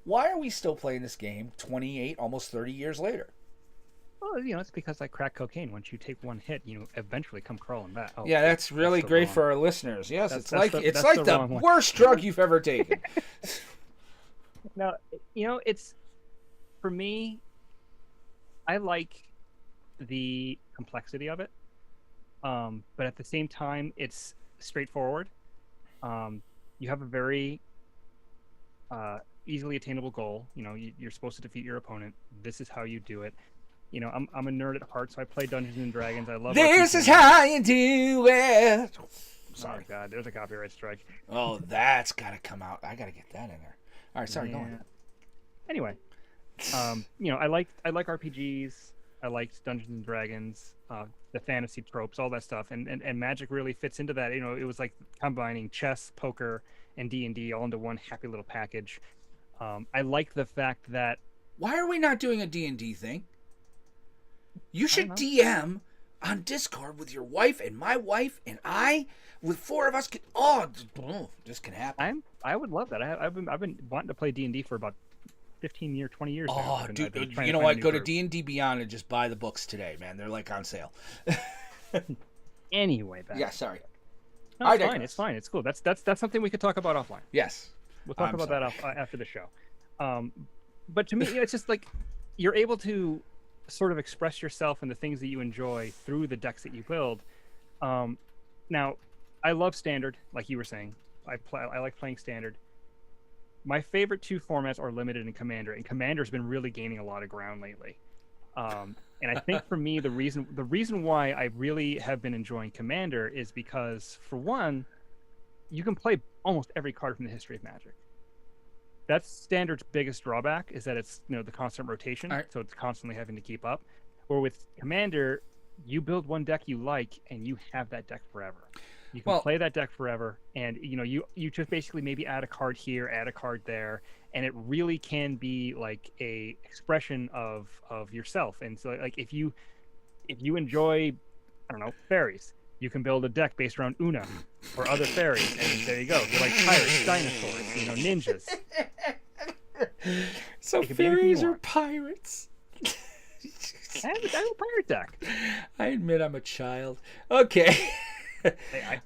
why are we still playing this game 28, almost 30 years later? Well, it's because like crack cocaine. Once you take one hit, you eventually come crawling back. Oh, yeah, that's really great for our listeners. Yes, it's like the worst drug you've ever taken. Now, it's, for me, I like the complexity of it, but at the same time, it's straightforward. You have a very easily attainable goal. You're supposed to defeat your opponent. This is how you do it. I'm a nerd at heart, so I play Dungeons and Dragons. I love. This is how you do it. Sorry, oh, God, there's a copyright strike. Oh, that's gotta come out. I gotta get that in there. All right, sorry, go on. Anyway, I like RPGs. I liked Dungeons and Dragons, the fantasy tropes, all that stuff, and Magic really fits into that. It was like combining chess, poker, and D&D all into one happy little package. I like the fact that. Why are we not doing a D&D thing? You should DM on Discord with your wife and my wife and I, with 4 of us. This can happen. I would love that. I've been wanting to play D&D for about 15 years, 20 years. Oh, dude, you know what? Go to D&D Beyond and just buy the books today, man. They're like on sale. Anyway, yeah, sorry. No, it's fine. It's fine. It's cool. That's something we could talk about offline. Yes, we'll talk about that after the show. But to me, it's just like you're able to sort of express yourself and the things that you enjoy through the decks that you build. Now, I love Standard, like you were saying. I like playing Standard. My favorite 2 formats are Limited and Commander's been really gaining a lot of ground lately. And I think for me, the reason why I really have been enjoying Commander is because, for one, you can play almost every card from the history of Magic. That's Standard's biggest drawback, is that it's the constant rotation, right. So it's constantly having to keep up. Or with Commander, you build one deck you like, and you have that deck forever. You can play that deck forever, and you just basically maybe add a card here, add a card there, and it really can be like a expression of yourself. And so, like, if you enjoy, I don't know, fairies, you can build a deck based around Una or other fairies, and there you go. You're like pirates, dinosaurs, ninjas. So fairies are pirates. I have a pirate deck. I admit I'm a child. Okay.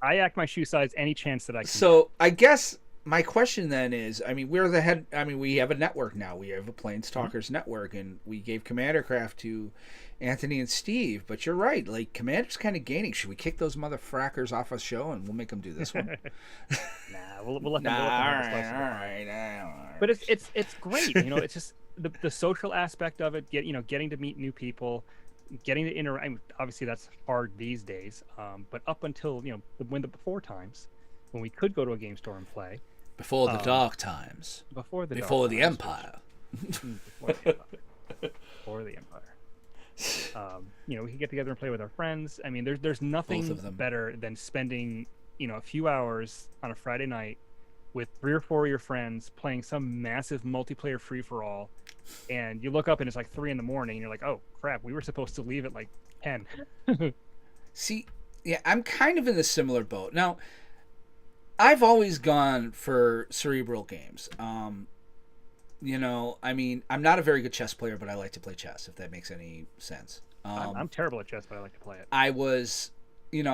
I act my shoe size any chance that I can. So I guess my question then is, I mean, we're the head. I mean, we have a network now. We have a PlanesTalkers network, and we gave Commander Craft to Anthony and Steve. But you're right. Like, Commander's kind of gaining. Should we kick those motherfrackers off a show and we'll make them do this one? Nah, we'll let them. All right. But it's great. You know, it's just the social aspect of it. Getting to meet new people, getting to interact. I mean, obviously, that's hard these days. But up until the before times, when we could go to a game store and play. Before the dark times. Before the Empire. Before the Empire. We could get together and play with our friends. I mean, there's nothing better than spending a few hours on a Friday night with 3 or 4 of your friends playing some massive multiplayer free-for-all, and you look up and it's like 3 a.m. and you're like, oh crap, we were supposed to leave at like 10. See, yeah, I'm kind of in a similar boat now. I've always gone for cerebral games. I mean, I'm not a very good chess player, but I like to play chess, if that makes any sense. I'm terrible at chess, but I like to play it. I was in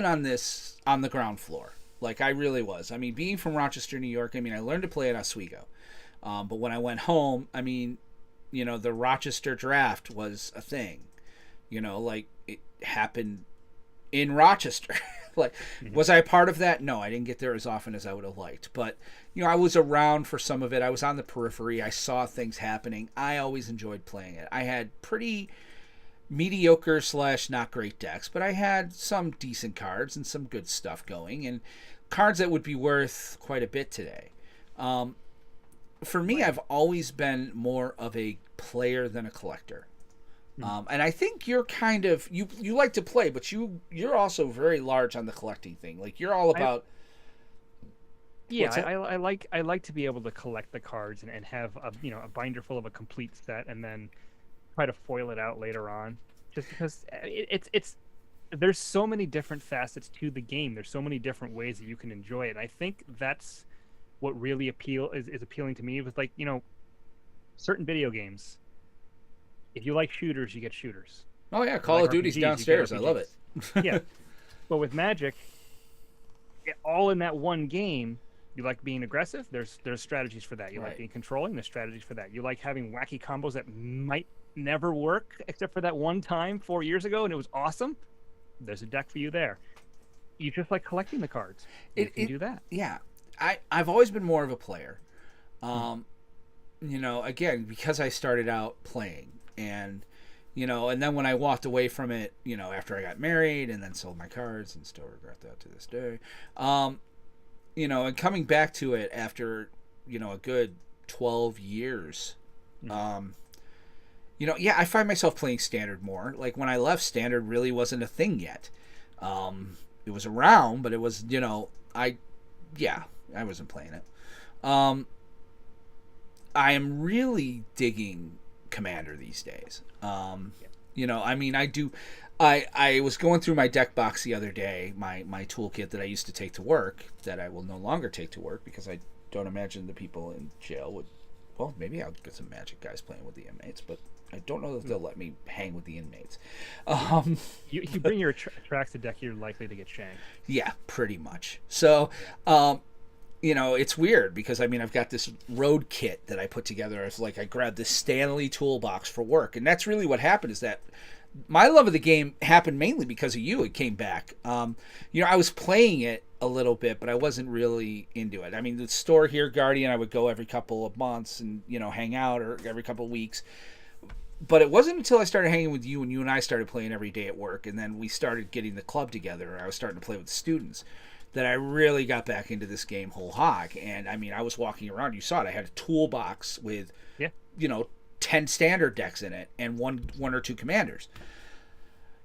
on this on the ground floor. Like, I really was. I mean, being from Rochester, New York, I mean, I learned to play at Oswego. But when I went home, I mean, the Rochester draft was a thing. Like, it happened in Rochester. Like, was I a part of that? No, I didn't get there as often as I would have liked. But, I was around for some of it. I was on the periphery. I saw things happening. I always enjoyed playing it. I had pretty mediocre / not great decks, but I had some decent cards and some good stuff going, and cards that would be worth quite a bit today. For me, I've always been more of a player than a collector. And I think you're kind of you like to play, but you're also very large on the collecting thing. Like, you're all about. I like to be able to collect the cards and have a binder full of a complete set, and then try to foil it out later on. Just because it's there's so many different facets to the game. There's so many different ways that you can enjoy it. And I think that's what really is appealing to me. With certain video games. If you like shooters, you get shooters. Oh yeah, Call of Duty's downstairs. I love it. Yeah, but with Magic, all in that one game. You like being aggressive. There's strategies for that. You like being controlling. There's strategies for that. You like having wacky combos that might never work except for that one time 4 years ago, and it was awesome. There's a deck for you there. You just like collecting the cards. You can do that. Yeah, I've always been more of a player. Again, because I started out playing. And, and then when I walked away from it, after I got married and then sold my cards, and still regret that to this day, and coming back to it after, a good 12 years, I find myself playing Standard more. Like, when I left, Standard really wasn't a thing yet. It was around, but it was, I wasn't playing it. I am really digging Commander these days. I mean, I was going through my deck box the other day, my toolkit that I used to take to work, that I will no longer take to work because I don't imagine the people in jail would. Well, maybe I'll get some Magic guys playing with the inmates, but I don't know if they'll let me hang with the inmates. You bring your Atraxa deck, you're likely to get shanked. Yeah, pretty much. So, it's weird because, I mean, I've got this road kit that I put together. It's like I grabbed this Stanley toolbox for work. And that's really what happened, is that my love of the game happened mainly because of you. It came back. I was playing it a little bit, but I wasn't really into it. I mean, the store here, Guardian, I would go every couple of months and, hang out, or every couple of weeks. But it wasn't until I started hanging with you and you and I started playing every day at work, and then we started getting the club together, and I was starting to play with the students, that I really got back into this game whole hog. And I mean, I was walking around, you saw it, I had a toolbox with 10 standard decks in it and one or two commanders.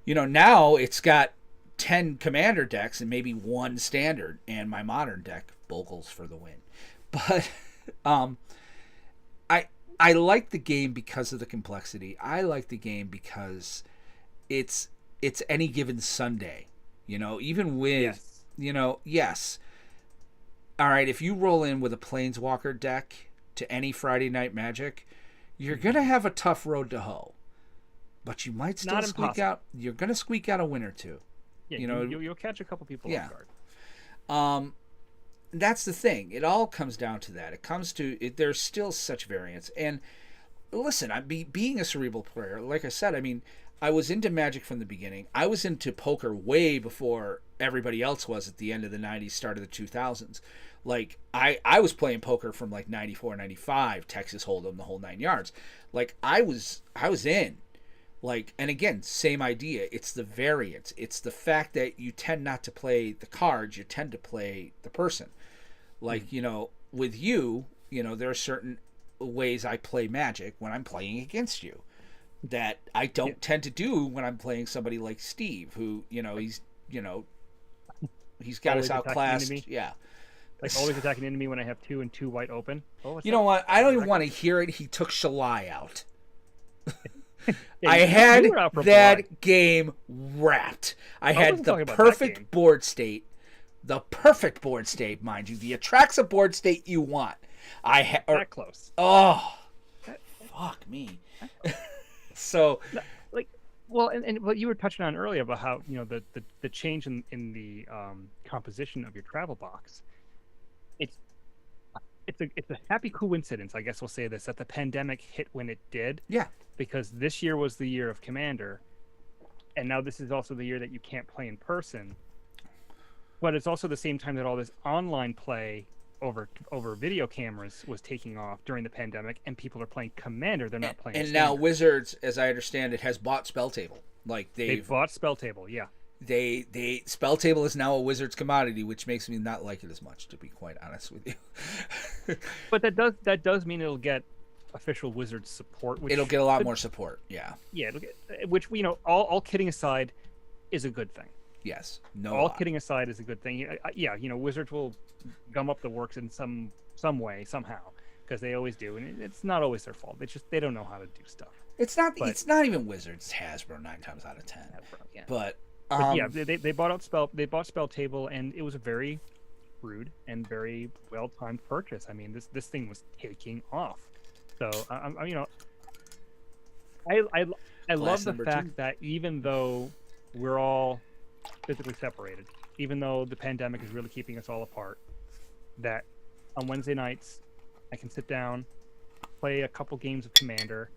Now it's got 10 commander decks and maybe one standard, and my modern deck Bogles for the win. But I like the game because of the complexity. I like the game because it's any given Sunday, even with yes. All right, if you roll in with a Planeswalker deck, to any Friday Night Magic, you're going to have a tough road to hoe. But you might still squeak out. You're going to squeak out a win or two. Yeah, you'll catch a couple people off guard. That's the thing. It all comes down to that. It comes to there's still such variance. And listen, being a cerebral player, like I said, I mean, I was into Magic from the beginning. I was into poker way before everybody else was at the end of the 90s, start of the 2000s. Like, I was playing poker from like 94, 95, Texas Hold'em, the whole 9 yards. Like, I was in. Like, and again, same idea. It's the variance. It's the fact that you tend not to play the cards. You tend to play the person. Like, with you, there are certain ways I play Magic when I'm playing against you that I don't tend to do when I'm playing somebody like Steve, who, he's got us outclassed. Yeah. Like always attacking into me when I have 2 and 2 white open. You know what? I don't even want to hear it. He took Shalai out. I had that game wrapped. I had the perfect board state. The perfect board state, mind you. The Atraxa board state you want. That close. Oh, fuck me. So, like, well, and what you were touching on earlier about how the change in the composition of your travel box. It's a happy coincidence, I guess we'll say this, that the pandemic hit when it did. Yeah. Because this year was the year of Commander, and now this is also the year that you can't play in person. But it's also the same time that all this online play over video cameras was taking off during the pandemic, and people are playing Commander. They're not playing. And Standard. Now Wizards, as I understand it, has bought Spell Table. Like they've bought Spell Table, yeah. They Spell Table is now a Wizards commodity, which makes me not like it as much, to be quite honest with you. But that does mean it'll get official Wizards support. It'll get a lot more support. Yeah. Yeah, which all kidding aside, is a good thing. Yes. All kidding aside is a good thing. Yeah, Wizards will gum up the works in some way somehow, because they always do, and it's not always their fault. They don't know how to do stuff. It's not even Wizards. It's Hasbro 9 times out of 10. Hasbro, yeah. But yeah, they bought Spell Table, and it was a very shrewd and very well timed purchase. I mean, this thing was taking off. So I love the fact that even though we're all physically separated, even though the pandemic is really keeping us all apart, that on Wednesday nights I can sit down, play a couple games of Commander,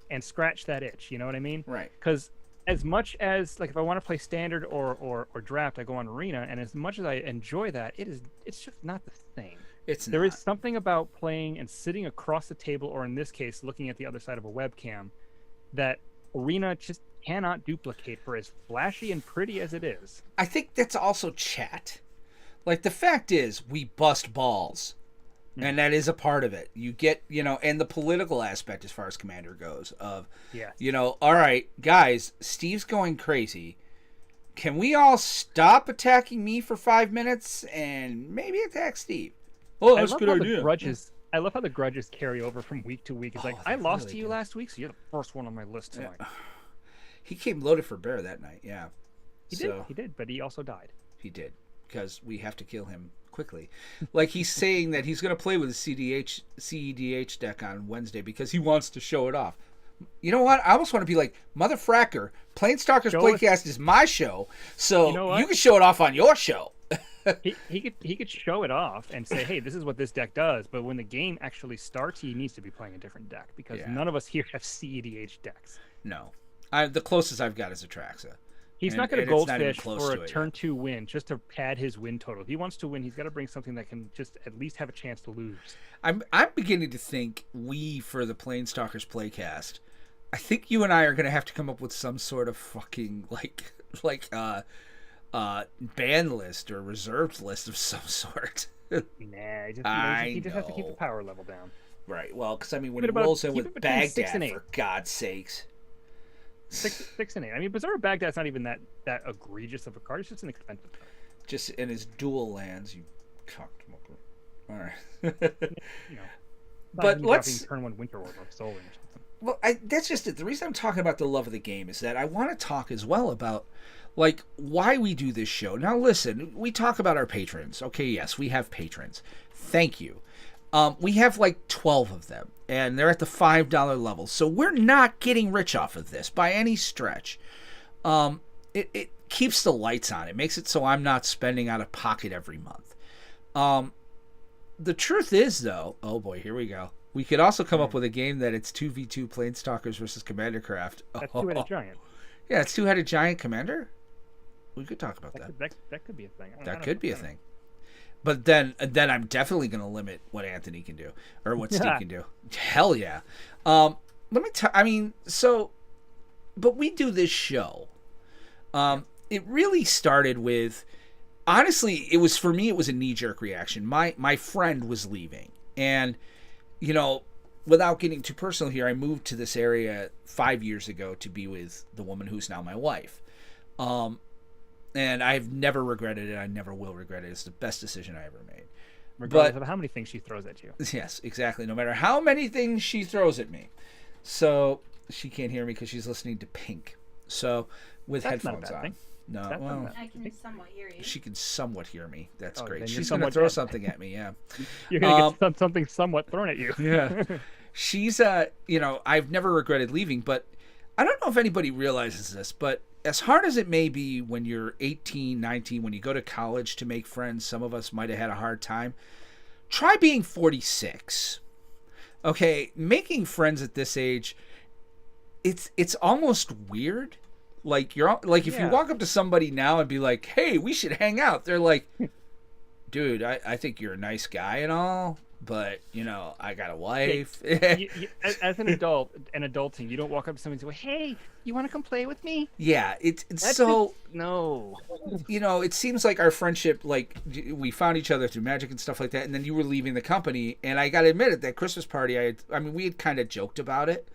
and scratch that itch. You know what I mean? Right. Because as much as, like, if I want to play Standard or Draft, I go on Arena, and as much as I enjoy that, it's just not the same. There is something about playing and sitting across the table, or in this case, looking at the other side of a webcam, that Arena just cannot duplicate, for as flashy and pretty as it is. I think that's also chat. Like, the fact is, we bust balls. And that is a part of it. You get, and the political aspect as far as Commander goes of, all right, guys, Steve's going crazy. Can we all stop attacking me for 5 minutes and maybe attack Steve? Oh, that's a good idea. I love how the grudges carry over from week to week. It's like, I lost to you last week, so you're the first one on my list tonight. Yeah. He came loaded for bear that night, yeah. He did, but he also died. He did, because we have to kill him quickly. Like, he's saying that he's going to play with a CEDH deck on Wednesday because he wants to show it off. You know what? I almost want to be like, motherfracker, PlanesTalkers Playcast is my show, so you can show it off on your show. he could show it off and say, hey, this is what this deck does, but when the game actually starts, he needs to be playing a different deck, because none of us here have CEDH decks. No. The closest I've got is Atraxa. He's not going to goldfish for a turn 2 win just to pad his win total. If he wants to win, he's got to bring something that can just at least have a chance to lose. I'm beginning to think for the PlanesTalkers Playcast, I think you and I are going to have to come up with some sort of fucking ban list or reserved list of some sort. Nah, he just has to keep the power level down. Right. Well, because when he rolls in with Baghdad, for God's sakes. 6 and 8. I mean, Bizarre Baghdad's not even that egregious of a card. It's just an expensive card. Just in his dual lands, you cocked mucker. All right. But let's turn 1 Winter Orb or Solar or something. Well, that's just it. The reason I'm talking about the love of the game is that I want to talk as well about, like, why we do this show. Now, listen, we talk about our patrons. Okay, yes, we have patrons. Thank you. We have like 12 of them, and they're at the $5 level. So we're not getting rich off of this by any stretch. It keeps the lights on. It makes it so I'm not spending out of pocket every month. The truth is, though, oh boy, here we go. We could also come up with a game that it's 2v2 Planestalkers versus Commander Craft. That's two-headed giant. Yeah, it's two-headed giant Commander. We could talk about that. That could be a thing. That could be a thing. But then I'm definitely going to limit what Anthony can do or what Steve can do. Hell yeah. Let me tell. I mean, so, but we do this show. It really started with, honestly, it was for me. It was a knee-jerk reaction. My friend was leaving, and without getting too personal here, I moved to this area 5 years ago to be with the woman who's now my wife. And I've never regretted it. I never will regret it. It's the best decision I ever made. Regardless of how many things she throws at you. Yes, exactly. No matter how many things she throws at me. So she can't hear me because she's listening to Pink. So with headphones on. Thing. No, I can somewhat hear you. She can somewhat hear me. That's great. She's going to throw something at me, yeah. You're going to get something somewhat thrown at you. Yeah. She's, I've never regretted leaving, but I don't know if anybody realizes this, but as hard as it may be when you're 18, 19, when you go to college to make friends, some of us might have had a hard time. Try being 46. Okay, making friends at this age, it's almost weird. Like if you walk up to somebody now and be like, "Hey, we should hang out," they're like, "Dude, I think you're a nice guy and all, but I got a wife." As an adulting, you don't walk up to somebody and say, "Hey, you want to come play with me?" Yeah, it's so no. It seems like our friendship, like we found each other through magic and stuff like that, and then you were leaving the company, and I got to admit, at that Christmas party, I mean, we had kind of joked about it.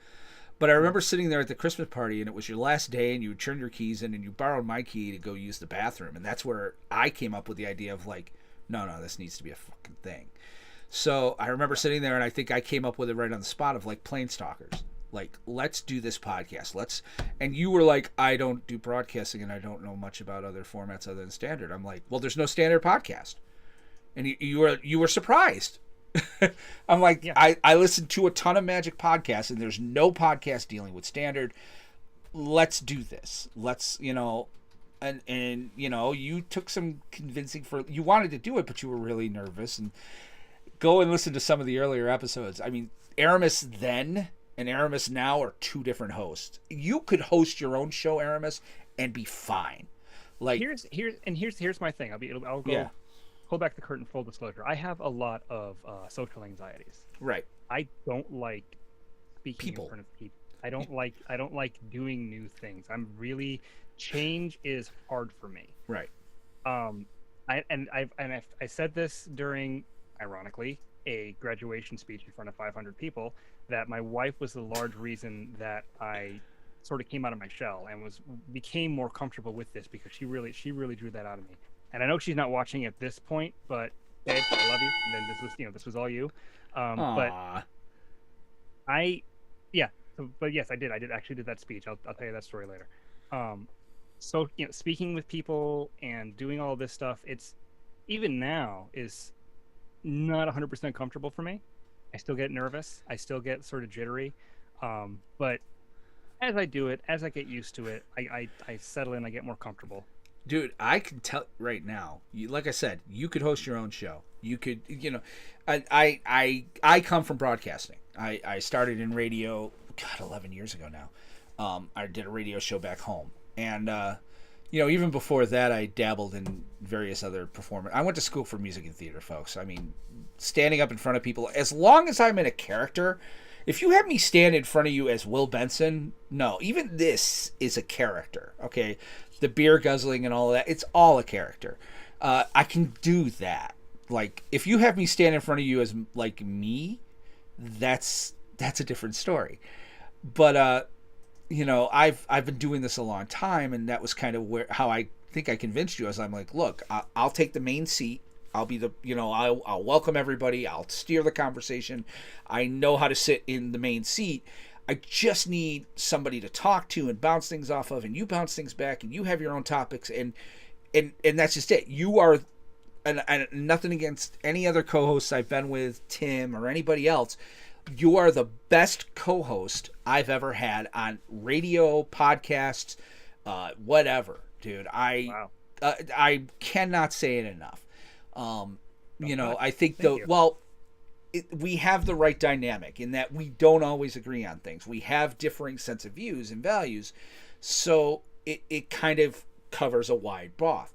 But I remember sitting there at the Christmas party, and it was your last day, and you would turn your keys in, and you borrowed my key to go use the bathroom. And that's where I came up with the idea of like, no, this needs to be a fucking thing. So I remember sitting there, and I think I came up with it right on the spot of like PlanesTalkers. Like, let's do this podcast. And you were like, I don't do broadcasting, and I don't know much about other formats other than standard. I'm like, well, there's no standard podcast. And you were surprised. I'm like, yeah. I listened to a ton of Magic podcasts, and there's no podcast dealing with standard. Let's do this. Let's, and you took some convincing you wanted to do it, but you were really nervous. And go and listen to some of the earlier episodes. I mean, Aramis then and Aramis now are two different hosts. You could host your own show, Aramis, and be fine. Like here's my thing. I'll go. Pull back the curtain. Full disclosure: I have a lot of social anxieties. Right. I don't like speaking people. In front of people. I don't like doing new things. Change is hard for me. Right. I said this during, ironically, a graduation speech in front of 500 people, that my wife was the large reason that I sort of came out of my shell and became more comfortable with this, because she really drew that out of me. And I know she's not watching at this point, but babe, I love you. And then this was all you. But yes, I did actually did that speech. I'll tell you that story later. So speaking with people and doing all this stuff, it's even now is not 100% comfortable for me. I still get nervous. I still get sort of jittery. But as I do it, as I get used to it, I settle in. I get more comfortable. Dude, I can tell right now. Like I said, you could host your own show. You could, I come from broadcasting. I started in radio, 11 years ago now. I did a radio show back home, and even before that, I dabbled in various other performance. I went to school for music and theater, folks. I mean, standing up in front of people. As long as I'm in a character, if you have me stand in front of you as Will Benson, no, even this is a character. Okay. The beer guzzling and all of that, it's all a character. I can do that. Like, if you have me stand in front of you as like me, that's a different story. But I've been doing this a long time, and that was kind of how I think I convinced you. As I'm like, look, I'll take the main seat. I'll be I'll welcome everybody. I'll steer the conversation. I know how to sit in the main seat. I just need somebody to talk to and bounce things off of, and you bounce things back, and you have your own topics, and that's just it. You are and nothing against any other co-hosts I've been with, Tim or anybody else. You are the best co-host I've ever had on radio, podcasts, whatever, dude. Wow. I cannot say it enough. You know, I think we have the right dynamic in that we don't always agree on things. We have differing sets of views and values, so it kind of covers a wide broth.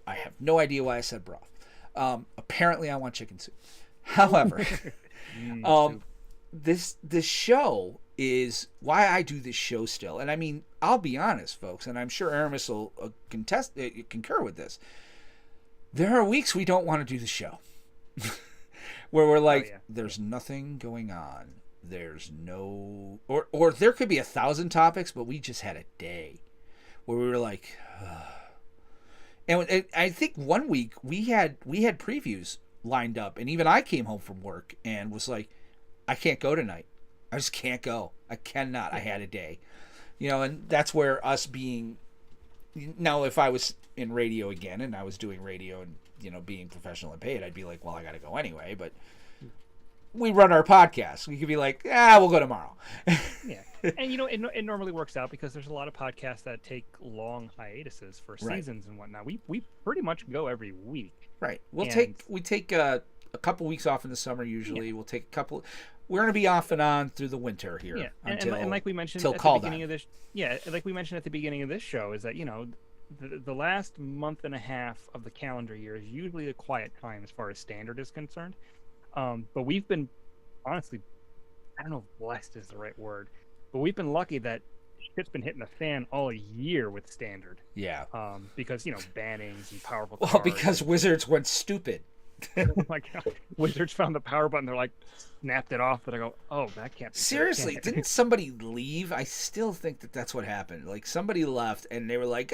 I have no idea why I said broth. Apparently, I want chicken soup. However, this show is why I do this show still. And I mean, I'll be honest, folks, and I'm sure Aramis will concur with this. There are weeks we don't want to do the show. Where we're like, there's nothing going on. There's no... Or there could be 1,000 topics, but we just had a day where we were like... And I think one week we had previews lined up, and even I came home from work and was like, I can't go tonight. I just can't go. I cannot. I had a day. You know, and that's where us being... Now, if I was in radio again and I was doing radio and, you know, being professional and paid, I'd be like, well, I got to go anyway. But we run our podcast. We could be like, we'll go tomorrow. Yeah. And, you know, it normally works out because there's a lot of podcasts that take long hiatuses for seasons and whatnot. We pretty much go every week. Right. We take a couple weeks off in the summer usually. Yeah. We'll take a couple... We're going to be off and on through the winter here. Yeah. And like we mentioned at the beginning of this... Yeah, like we mentioned at the beginning of this show is that, you know, the last month and a half of the calendar year is usually a quiet time as far as standard is concerned. But we've been, honestly, I don't know if blessed is the right word, but we've been lucky that shit's been hitting the fan all year with standard. Yeah. Because, you know, bannings and powerful cards. Well, because Wizards went stupid. Oh my God. Wizards found the power button. They're like, snapped it off. But I go, oh, that can't be seriously, didn't somebody leave? I still think that's what happened. Like, somebody left and they were like,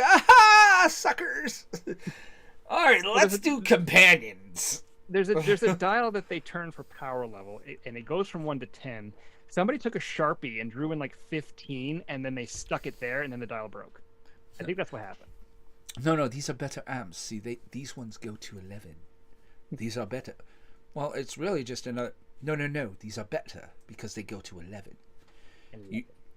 suckers. All right, let's do companions. There's a dial that they turn for power level, and it goes from 1 to 10. Somebody took a Sharpie and drew in like 15, and then they stuck it there, and then the dial broke. I think that's what happened. No, these are better amps. See, these ones go to 11. These are better. Well, it's really just another... No. These are better because they go to 11.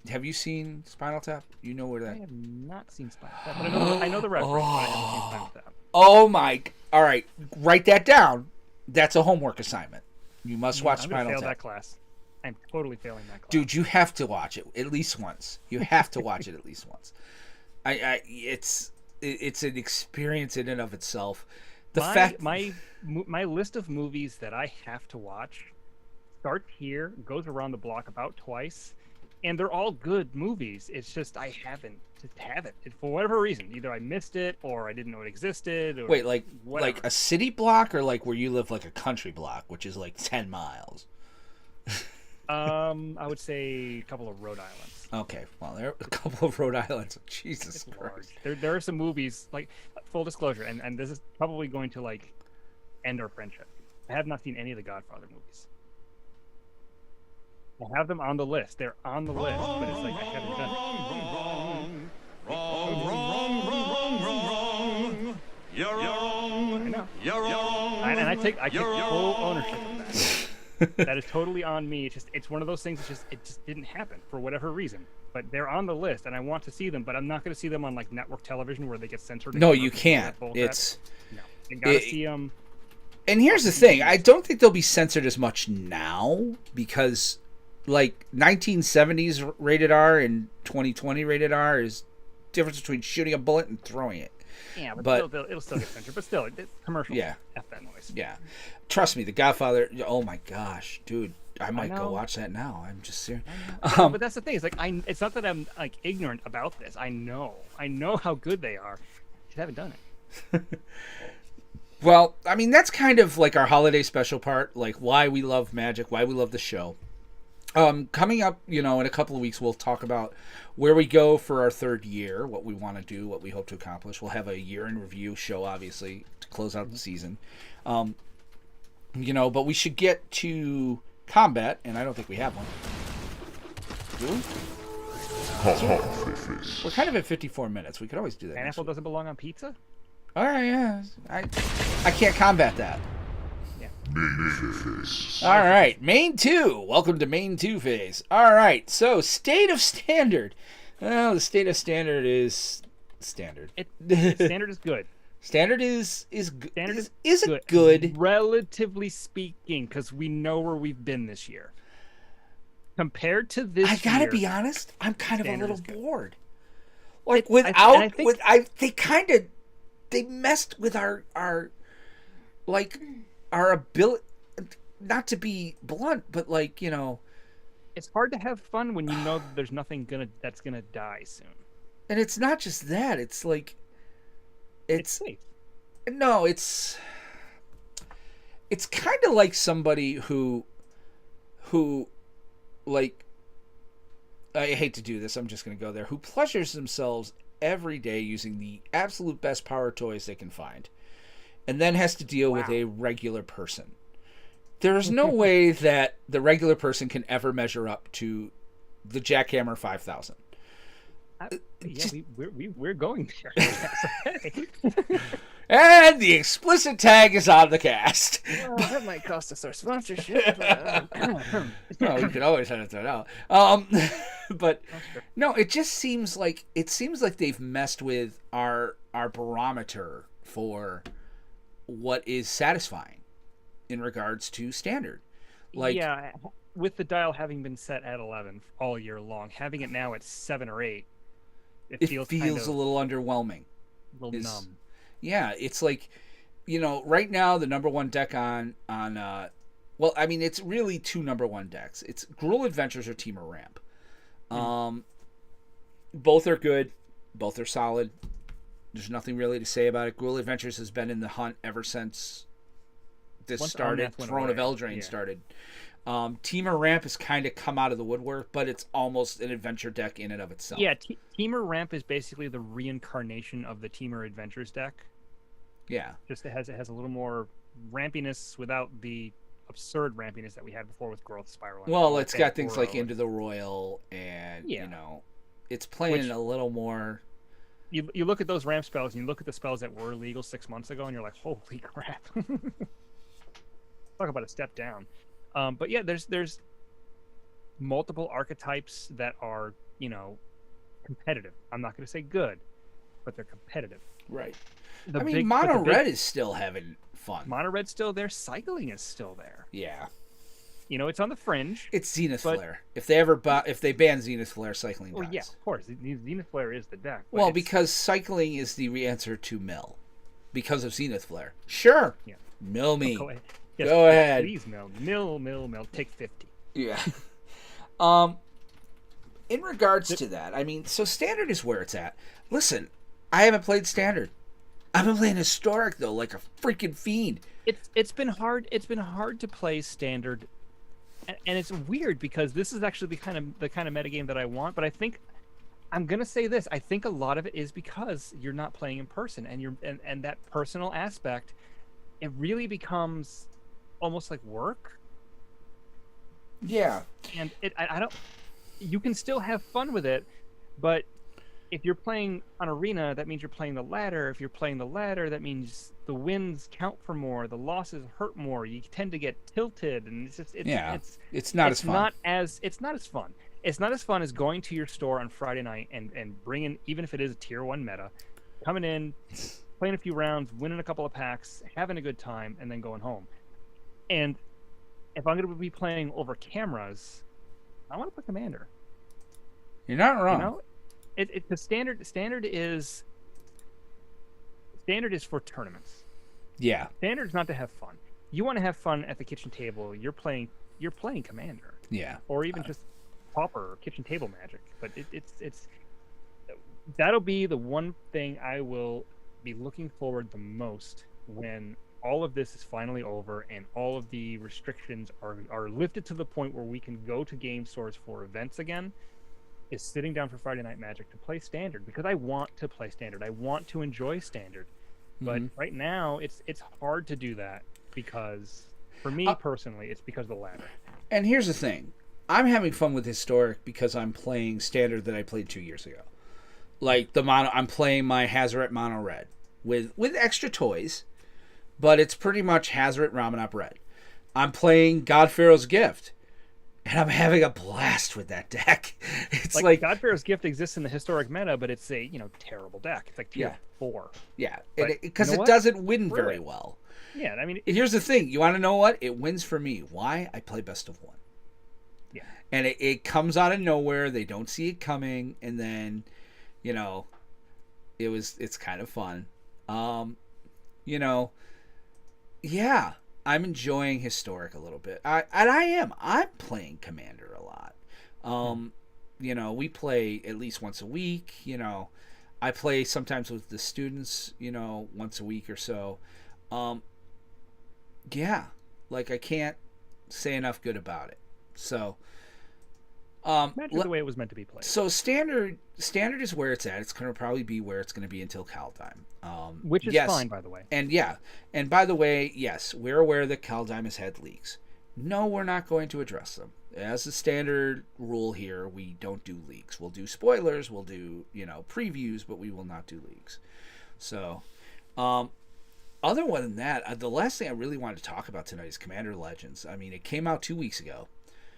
Have you seen Spinal Tap? You know where that... I have not seen Spinal Tap, but I know the reference, but I haven't seen Spinal Tap. Oh my... All right, write that down. That's a homework assignment. You must watch Spinal Tap. I'm going to fail that class. I'm totally failing that class. Dude, you have to watch it at least once. You have to watch it at least once. It's an experience in and of itself. My list of movies that I have to watch starts here, goes around the block about twice, and they're all good movies. It's just I haven't for whatever reason. Either I missed it or I didn't know it existed. Or wait, like whatever. Like a city block or like where you live, like a country block, which is like 10 miles. I would say a couple of Rhode Islands. Okay, well, there are a couple of Rhode Islands. Jesus Christ. There are some movies, like, full disclosure, and this is probably going to, like, end our friendship. I have not seen any of the Godfather movies. I have them on the list. They're on the list, but it's like I haven't done it. Wrong. You're wrong. I know. You're wrong. And I take full ownership of that. That is totally on me. It's one of those things. It just didn't happen for whatever reason. But they're on the list, and I want to see them. But I'm not going to see them on like network television where they get censored. No, you can't. It's no. You gotta see them. And here's the thing: I don't think they'll be censored as much now because, like, 1970s rated R and 2020 rated R is difference between shooting a bullet and throwing it. Yeah, but it'll still get censored. But still, it's commercial. Yeah. F that noise. Yeah. Trust me, The Godfather. Oh my gosh, dude, I might go watch that now. I'm just serious. But that's the thing. It's like it's not that I'm like ignorant about this. I know how good they are. Just haven't done it. Well, I mean, that's kind of like our holiday special part, like why we love Magic, why we love the show. Coming up, in a couple of weeks, we'll talk about where we go for our third year, what we want to do, what we hope to accomplish. We'll have a year in review show, obviously, to close out the season. But we should get to combat, and I don't think we have one. Do we? We're kind of at 54 minutes. We could always do that. Pineapple doesn't belong on pizza? All right, yeah. I can't combat that. Yeah. All right, main 2. Welcome to main 2 phase. All right, so state of standard. Well, the state of standard is standard. Standard is good. Standard is good, relatively speaking, because we know where we've been this year. Compared to this, I gotta year, be honest. I'm kind of a little bored. Like they messed with our ability. Not to be blunt, but it's hard to have fun when you know that there's nothing that's gonna die soon. And it's not just that. It's like it's safe. No, it's kind of like somebody who like, I hate to do this, I'm just going to go there, who pleasures themselves every day using the absolute best power toys they can find, and then has to deal with a regular person. There is no way that the regular person can ever measure up to the Jackhammer 5000. We're going there. And the explicit tag is on the cast. Well, that might cost us our sponsorship. Well, you can always edit that out. But no, it just seems like they've messed with our barometer for what is satisfying in regards to standard. With the dial having been set at 11 all year long, having it now at 7 or 8, it feels a little underwhelming. A little numb. Yeah, it's like, right now the number 1 deck on well, I mean, it's really 2 number 1 decks. It's Gruul Adventures or Temur Ramp. Both are good. Both are solid. There's nothing really to say about it. Gruul Adventures has been in the hunt ever since this started. Throne of Eldraine started. Temur Ramp has kind of come out of the woodwork, but it's almost an adventure deck in and of itself. Yeah, Temur Ramp is basically the reincarnation of the Temur Adventures deck. Yeah. Just it has a little more rampiness without the absurd rampiness that we had before with Growth Spiral. Well, it's got things like Into the Royal, and it's playing a little more. You look at those ramp spells, and you look at the spells that were legal 6 months ago, and you're like, holy crap! Talk about a step down. But yeah, there's multiple archetypes that are competitive. I'm not going to say good, but they're competitive. Right. Mono Red is still having fun. Mono Red's still there. Cycling is still there. Yeah. It's on the fringe. It's Zenith Flare. If they ban Zenith Flare, cycling dies. Well, yeah, of course. Zenith Flare is the deck. Well, because cycling is the answer to mill. Because of Zenith Flare. Sure. Yeah. Mill me. Go ahead. Yes, Go ahead. Please mill. Take 50. Yeah. In regards to that, so Standard is where it's at. Listen, I haven't played Standard. I've been playing Historic though, like a freaking fiend. It's been hard. It's been hard to play Standard, and it's weird because this is actually the kind of metagame that I want. But I think I'm gonna say this. I think a lot of it is because you're not playing in person, and that personal aspect, it really becomes almost like work. Yeah. And I don't. You can still have fun with it, but if you're playing on Arena, that means you're playing the ladder. If you're playing the ladder, that means the wins count for more, the losses hurt more. You tend to get tilted, and it's just it's not as fun. It's not as fun. It's not as fun as going to your store on Friday night and bringing, even if it is a tier 1 meta, coming in, playing a few rounds, winning a couple of packs, having a good time, and then going home. And if I'm going to be playing over cameras, I want to play Commander. You're not wrong. The standard is for tournaments. Yeah. Standard is not to have fun. You want to have fun at the kitchen table. You're playing Commander. Yeah. Or even just Pauper or kitchen table Magic. But it's that'll be the one thing I will be looking forward the most when all of this is finally over and all of the restrictions are lifted to the point where we can go to game stores for events again. Is sitting down for Friday Night Magic to play Standard, because I want to play Standard. I want to enjoy Standard. But right now, it's hard to do that because, for me personally, it's because of the ladder. And here's the thing. I'm having fun with Historic because I'm playing Standard that I played 2 years ago. Like, I'm playing my Hazoret Mono Red. with extra toys, but it's pretty much Hazard Ramanop Red. I'm playing God Pharaoh's Gift, and I'm having a blast with that deck. It's like God Pharaoh's Gift exists in the historic meta, but it's a terrible deck. It's like tier 4. Yeah, because it doesn't win very well. Yeah, I mean, here's the thing. You want to know what? It wins for me. Why? I play best of 1. Yeah. And it comes out of nowhere. They don't see it coming, and then, it's kind of fun. Yeah, I'm enjoying Historic a little bit. I'm playing Commander a lot. We play at least once a week. I play sometimes with the students, once a week or so. Yeah, like I can't say enough good about it. So, Magic the way it was meant to be played. So standard is where it's at. It's going to probably be where it's going to be until Kaldheim. Which is fine, by the way. And by the way, yes, we're aware that Kaldheim has had leaks. No, we're not going to address them. As a standard rule here, we don't do leaks. We'll do spoilers, we'll do, previews, but we will not do leaks. So, other than that, the last thing I really wanted to talk about tonight is Commander Legends. I mean, it came out 2 weeks ago.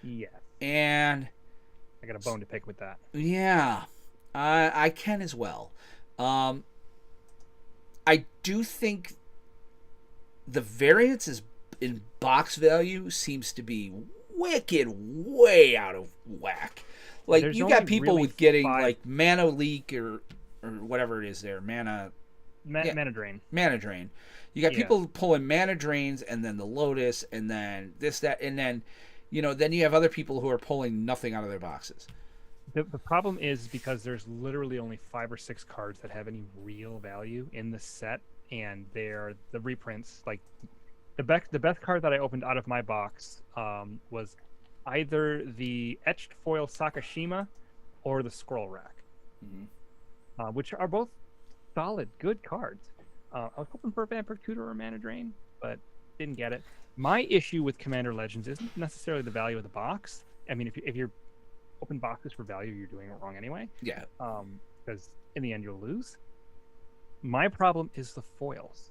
Yeah. And I got a bone to pick with that. Yeah, I can as well. I do think the variance in box value seems to be wicked way out of whack. Like, you got people with getting like mana leak or whatever it is there, mana drain. Mana drain. You got people pulling mana drains, and then the Lotus, and then this, that, and then then you have other people who are pulling nothing out of their boxes. The problem is because there's literally only 5 or 6 cards that have any real value in the set, and they're the reprints. Like the best card that I opened out of my box was either the etched foil Sakashima or the Scroll Rack, which are both solid, good cards. I was hoping for a Vampire Tutor or Mana Drain, but didn't get it. My issue with Commander Legends isn't necessarily the value of the box. I mean, if you're open boxes for value, you're doing it wrong anyway. Yeah. Because in the end, you'll lose. My problem is the foils.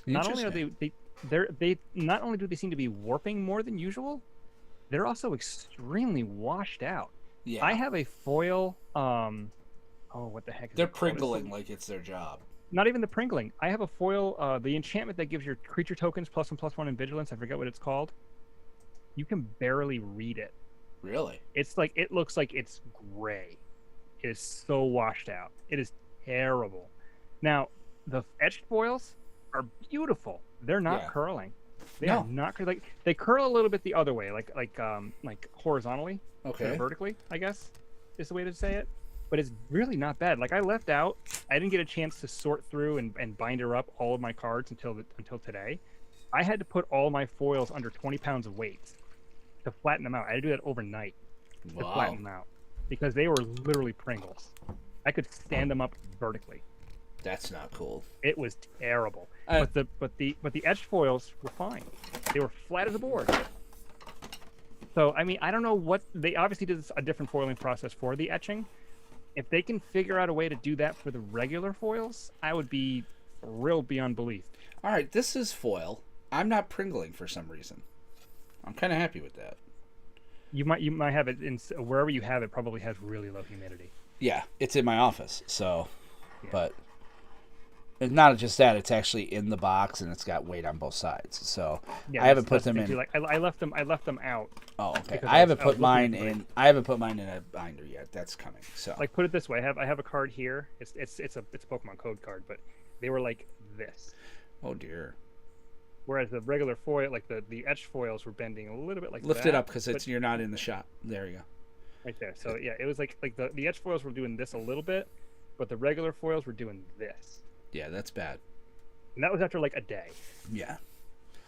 Not only are they not only do they seem to be warping more than usual, they're also extremely washed out. Yeah. I have a foil. What the heck is They're it called? pringling like it's their job. Not even the pringling. I have a foil, the enchantment that gives your creature tokens +1/+1 in vigilance. I forget what it's called. You can barely read it. Really? It's like, it looks like it's gray. It is so washed out. It is terrible. Now, the etched foils are beautiful. They're not curling. They are not curling. Like, they curl a little bit the other way, like horizontally. Okay. Vertically, I guess is the way to say it. But it's really not bad. Like, I left out, I didn't get a chance to sort through and binder up all of my cards until today. I had to put all my foils under 20 pounds of weight to flatten them out. I had to do that overnight to flatten them out because they were literally Pringles. I could stand them up vertically. That's not cool. It was terrible. But the etched foils were fine. They were flat as a board. So I mean, I don't know what they obviously did a different foiling process for the etching. If they can figure out a way to do that for the regular foils, I would be thrilled beyond belief. All right, this is foil. I'm not pringling for some reason. I'm kind of happy with that. You might have it in wherever you have it. Probably has really low humidity. Yeah, it's in my office. So, but it's not just that. It's actually in the box and it's got weight on both sides. So I haven't put them in. Like, I left them out. Oh, okay. I haven't put mine in. I haven't put mine in a binder yet. That's coming. So, like, put it this way: I have a card here. It's a Pokemon code card, but they were like this. Oh dear. Whereas the regular foil, like the etched foils, were bending a little bit like Lift that. it up because you're not in the shot. There you go. Right there. So yeah, it was like the etched foils were doing this a little bit, but the regular foils were doing this. Yeah, that's bad. And that was after like a day. Yeah.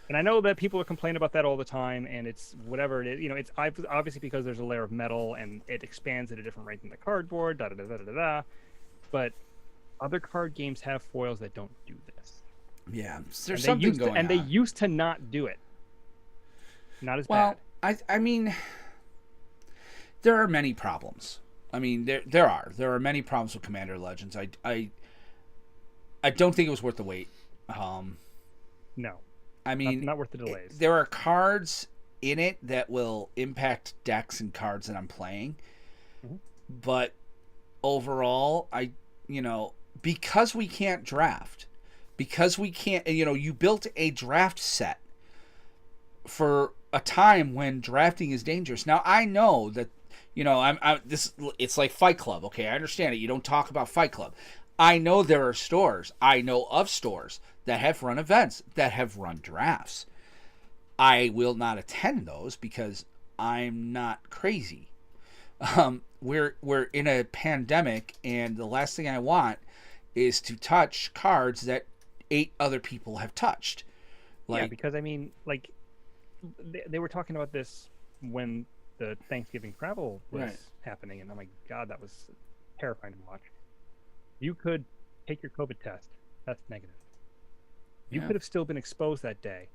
And I know that people are complaining about that all the time, and it's whatever it is. You know, it's obviously because there's a layer of metal and it expands at a different rate than the cardboard. Da da da da da da. But other card games have foils that don't do this. Yeah, there's something going on. And they used to not do it. Not as bad. Well, I mean, there are many problems. I mean, there are many problems with Commander Legends. I don't think it was worth the wait. No. I mean, not worth the delays. There are cards in it that will impact decks and cards that I'm playing. Mm-hmm. But overall, because we can't draft, because we can't, you built a draft set for a time when drafting is dangerous. Now, I know that, it's like Fight Club. Okay, I understand it. You don't talk about Fight Club. I know there are stores. I know of stores that have run events, that have run drafts. I will not attend those because I'm not crazy. We're in a pandemic, and the last thing I want is to touch cards that 8 other people have touched. Because I mean, like, they were talking about this when the Thanksgiving travel was happening, and oh my God, that was terrifying to watch. You could take your COVID test. That's negative. You could have still been exposed that day.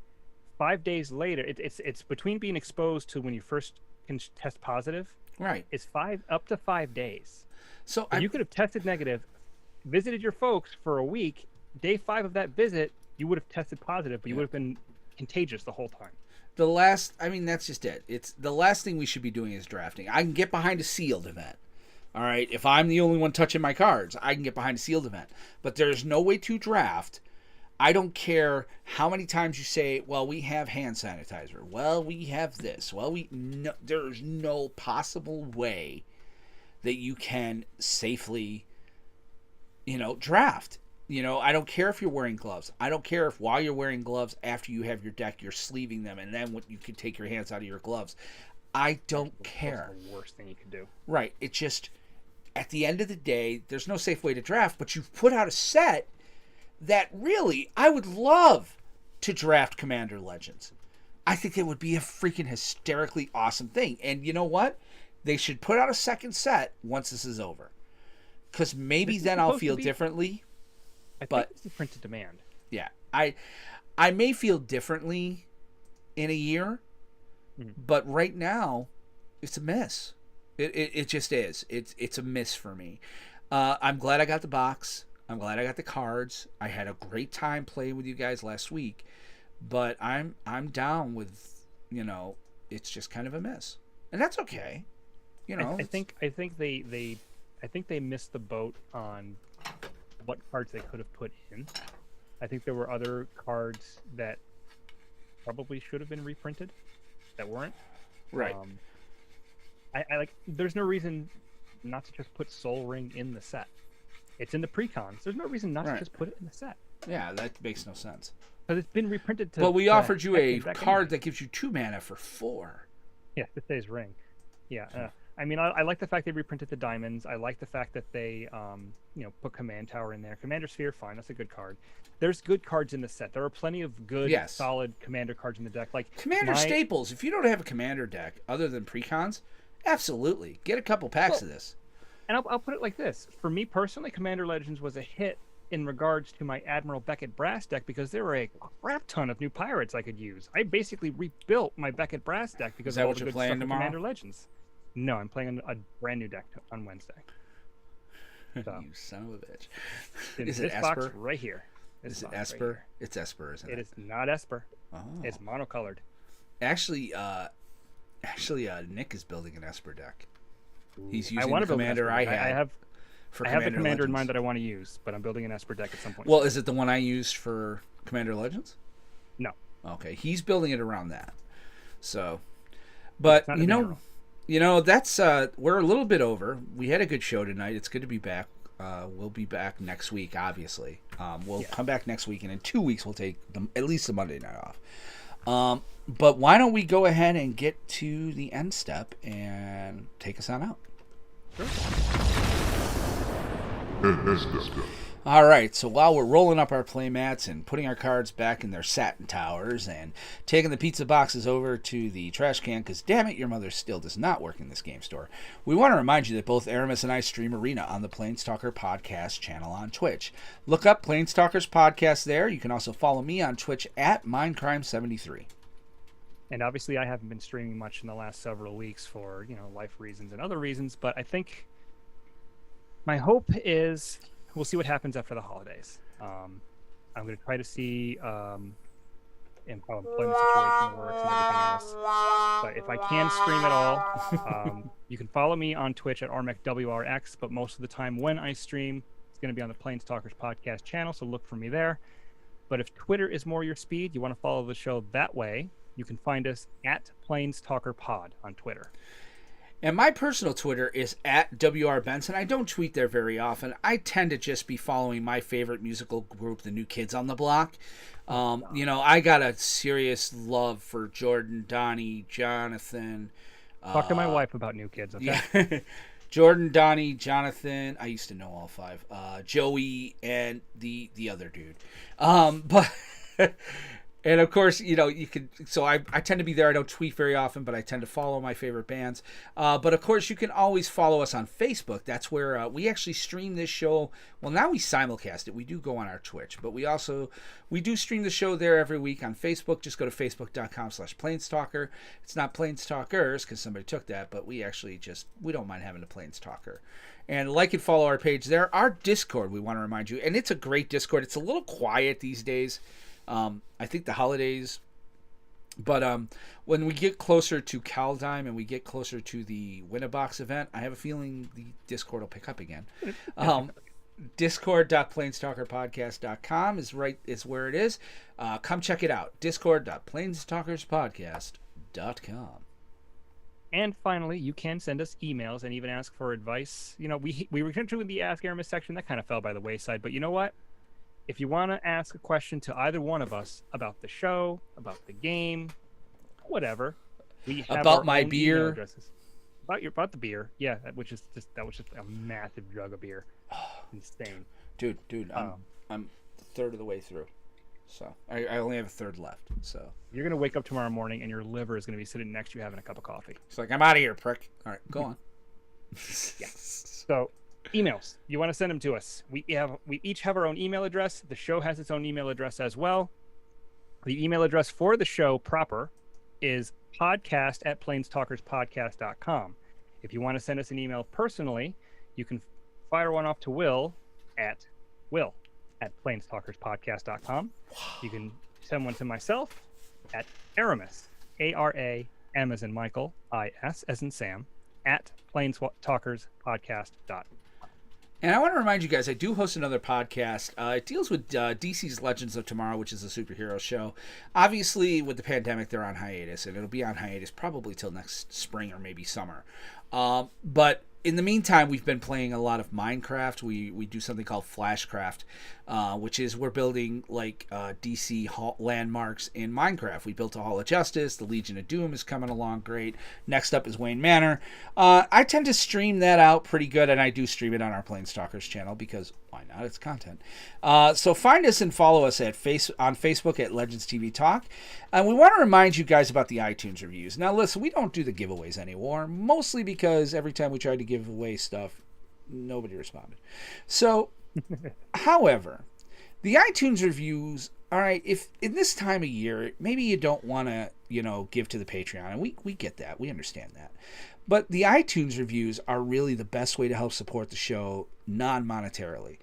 5 days later, it's between being exposed to when you first can test positive. Right. It's up to 5 days. So you could have tested negative, visited your folks for a week. Day 5 of that visit, you would have tested positive, but you would have been contagious the whole time. That's just it. It's the last thing we should be doing is drafting. I can get behind a sealed event. All right. If I'm the only one touching my cards, I can get behind a sealed event. But there's no way to draft. I don't care how many times you say, well, we have hand sanitizer. Well, we have this. Well, there's no possible way that you can safely, draft. I don't care if you're wearing gloves. I don't care if while you're wearing gloves, after you have your deck, you're sleeving them, and then you can take your hands out of your gloves. I don't care. That's the worst thing you could do. Right. It just, at the end of the day, there's no safe way to draft, but you've put out a set that really, I would love to draft Commander Legends. I think it would be a freaking hysterically awesome thing. And you know what? They should put out a second set once this is over. Because maybe then I'll feel differently. I think it's the printed demand. Yeah. I may feel differently in a year, but right now, it's a miss. It just is. It's a miss for me. I'm glad I got the box. I'm glad I got the cards. I had a great time playing with you guys last week, but I'm down with, it's just kind of a miss, and that's okay. I think they missed the boat on what cards they could have put in. I think there were other cards that probably should have been reprinted that weren't. Right. I like. There's no reason not to just put Soul Ring in the set. It's in the precons. There's no reason not to just put it in the set. Yeah, that makes no sense. Because it's been reprinted to. Well, we offered you a card that gives you 2 mana for 4. Yeah, it says Ring. Yeah. I like the fact they reprinted the diamonds. I like the fact that they, put Command Tower in there. Commander Sphere, fine. That's a good card. There's good cards in the set. There are plenty of good, solid Commander cards in the deck. Like Commander staples. If you don't have a Commander deck other than precons, absolutely get a couple packs of this. And I'll put it like this: for me personally, Commander Legends was a hit in regards to my Admiral Beckett Brass deck because there were a crap ton of new pirates I could use. I basically rebuilt my Beckett Brass deck because of all the good stuff in Commander Legends. No, I'm playing a brand new deck on Wednesday. So, you son of a bitch. Is it Esper? Box right here. Is it Esper? Right, it's Esper, isn't it? It is not Esper. Oh. It's monocolored. Actually, Nick is building an Esper deck. He's using the commander I have the commander in mind that I want to use, but I'm building an Esper deck at some point. Well, is it the one I used for Commander Legends? No. Okay, he's building it around that. So, but that's we're a little bit over. We had a good show tonight. It's good to be back. We'll be back next week, obviously. We'll come back next week, and in 2 weeks we'll take at least the Monday night off. But why don't we go ahead and get to the end step and take us on out? Sure. All right, so while we're rolling up our play mats and putting our cards back in their satin towers and taking the pizza boxes over to the trash can, because damn it, your mother still does not work in this game store, we want to remind you that both Aramis and I stream Arena on the PlanesTalker Podcast channel on Twitch. Look up PlanesTalkers Podcast there. You can also follow me on Twitch at MindCrime73. And obviously I haven't been streaming much in the last several weeks for, life reasons and other reasons, but I think my hope is we'll see what happens after the holidays. I'm going to try to see how employment situation works and everything else. But if I can stream at all, you can follow me on Twitch at RMECWRX. But most of the time when I stream, it's going to be on the PlanesTalkers podcast channel. So look for me there. But if Twitter is more your speed, you want to follow the show that way, you can find us at PlanesTalkerPod on Twitter. And my personal Twitter is at WRBenson. I don't tweet there very often. I tend to just be following my favorite musical group, the New Kids on the Block. I got a serious love for Jordan, Donnie, Jonathan. Talk to my wife about New Kids, okay? Yeah. Jordan, Donnie, Jonathan. I used to know all five. Joey and the other dude. But and of course, you can. So I tend to be there. I don't tweet very often, but I tend to follow my favorite bands. But of course, you can always follow us on Facebook. That's where we actually stream this show. Well, now we simulcast it. We do go on our Twitch, but we do stream the show there every week on Facebook. Just go to facebook.com/PlanesTalker. It's not PlanesTalkers because somebody took that, but we don't mind having a PlanesTalker. And like and follow our page there. Our Discord, we want to remind you, and it's a great Discord. It's a little quiet these days. I think the holidays, but when we get closer to Kaldheim and we get closer to the Winnabox event, I have a feeling the Discord will pick up again. Discord.planestalkerpodcast.com is where it is. Come check it out. Discord.planestalkerspodcast.com. And finally, you can send us emails and even ask for advice. We were going to the Ask Aramis section. That kind of fell by the wayside. But you know what? If you want to ask a question to either one of us about the show, about the game, whatever, we have about my beer, about the beer, yeah, that was just a massive jug of beer, insane, dude. I'm a third of the way through, so I only have a third left. So you're gonna wake up tomorrow morning and your liver is gonna be sitting next to you having a cup of coffee. It's like, I'm out of here, prick. All right, go on. Yeah. So. Emails. You want to send them to us. We each have our own email address. The show has its own email address as well. The email address for the show proper is podcast@planestalkerspodcast.com. If you want to send us an email personally, you can fire one off to Will at planestalkerspodcast.com. You can send one to myself at Aramis, ARAM as in Michael, IS as in Sam, at planestalkerspodcast.com. And I want to remind you guys, I do host another podcast. It deals with DC's Legends of Tomorrow, which is a superhero show. Obviously, with the pandemic, they're on hiatus, and it'll be on hiatus probably till next spring or maybe summer. But in the meantime, we've been playing a lot of Minecraft. We do something called Flashcraft, which is we're building like DC landmarks in Minecraft. We built a Hall of Justice. The Legion of Doom is coming along great. Next up is Wayne Manor. I tend to stream that out pretty good, and I do stream it on our PlaneStalkers channel because why not? It's content. So find us and follow us on Facebook at Legends TV Talk. And we want to remind you guys about the iTunes reviews. Now, listen, we don't do the giveaways anymore, mostly because every time we tried to give away stuff, nobody responded. So, however, the iTunes reviews, all right, if in this time of year, maybe you don't want to, give to the Patreon, and we get that. We understand that. But the iTunes reviews are really the best way to help support the show non-monetarily.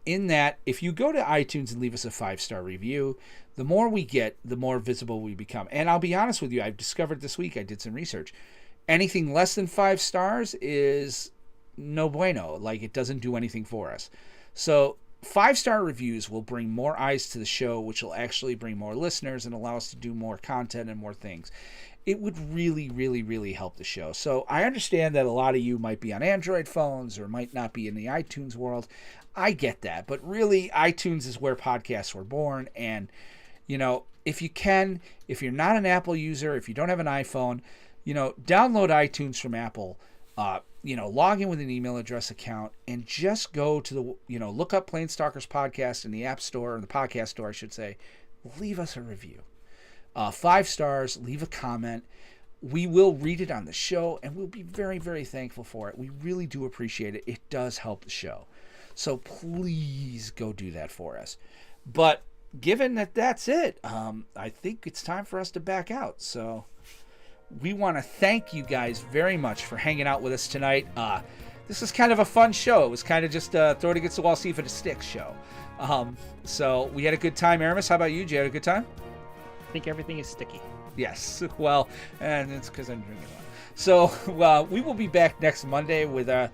In that, if you go to iTunes and leave us a 5-star review, the more we get, the more visible we become. And I'll be honest with you, I've discovered this week, I did some research. Anything less than 5 stars is no bueno. Like, it doesn't do anything for us. So 5-star reviews will bring more eyes to the show, which will actually bring more listeners and allow us to do more content and more things. It would really, really, really help the show. So I understand that a lot of you might be on Android phones or might not be in the iTunes world. I get that. But really, iTunes is where podcasts were born. And, if you can, if you're not an Apple user, if you don't have an iPhone, download iTunes from Apple, log in with an email address account and just go to the, look up PlaneStalkers Podcast in the App Store, or the Podcast Store, I should say. Leave us a review. 5 stars, leave a comment. We will read it on the show, and we'll be very, very thankful for it. We really do appreciate it. It does help the show. So please go do that for us. But given that that's it, I think it's time for us to back out. So we want to thank you guys very much for hanging out with us tonight. this is kind of a fun show. It was kind of just throw it against the wall, see if it sticks show. So we had a good time. Aramis, how about you? Did you have a good time? I think everything is sticky. Yes. Well, and it's because I'm drinking one. So we will be back next Monday with our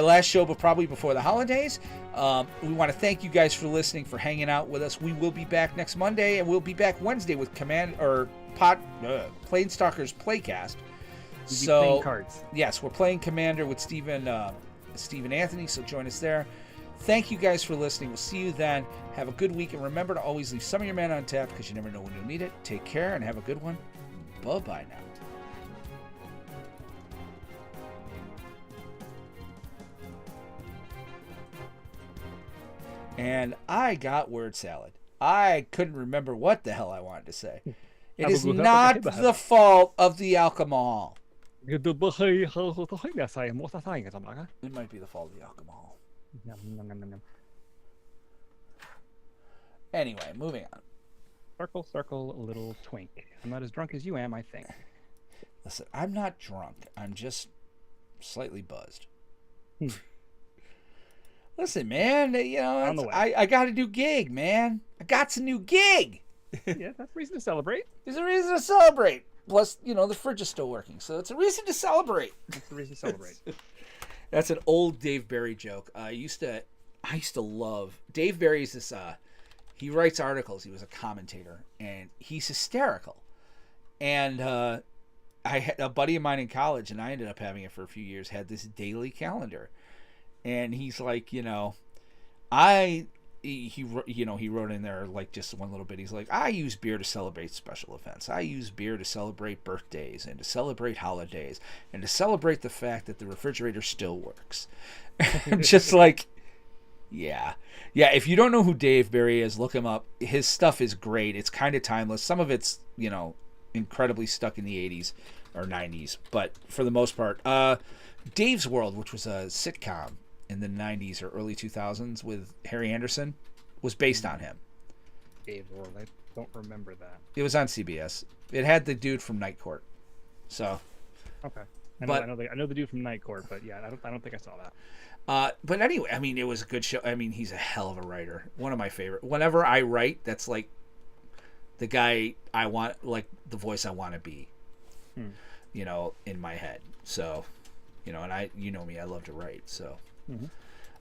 last show, but probably before the holidays. We want to thank you guys for listening, for hanging out with us. We will be back next Monday, and we'll be back Wednesday with PlanesTalkers Playcast. So playing cards. Yes, we're playing Commander with Stephen Anthony, so join us there. Thank you guys for listening. We'll see you then. Have a good week, and remember to always leave some of your mana on tap because you never know when you'll need it. Take care and have a good one. Bye-bye now. And I got word salad. I couldn't remember what the hell I wanted to say. It is not the fault of the alcohol. It might be the fault of the alcohol. Anyway, moving on. Circle, circle, little twink. I'm not as drunk as you am, I think. Listen, I'm not drunk. I'm just slightly buzzed. Listen, man, I got a new gig, man. I got some new gig. Yeah, that's a reason to celebrate. There's a reason to celebrate. Plus, the fridge is still working, so it's a reason to celebrate. That's the reason to celebrate. That's an old Dave Barry joke. I used to love Dave Barry's this. He writes articles. He was a commentator, and he's hysterical. And I had a buddy of mine in college, and I ended up having it for a few years. Had this daily calendar. And he's like, he wrote in there like just one little bit. He's like, I use beer to celebrate special events. I use beer to celebrate birthdays and to celebrate holidays and to celebrate the fact that the refrigerator still works. Just like, yeah. If you don't know who Dave Barry is, look him up. His stuff is great. It's kind of timeless. Some of it's, incredibly stuck in the 80s or 90s, but for the most part, Dave's World, which was a sitcom in the 90s or early 2000s with Harry Anderson, was based on him. Dave's World, I don't remember that. It was on CBS. It had the dude from Night Court. So, okay, I know the dude from Night Court, but yeah, I don't think I saw that. But anyway, it was a good show. He's a hell of a writer. One of my favorite. Whenever I write, that's like the guy I want, like the voice I want to be. In my head. So. And I, me, I love to write, so.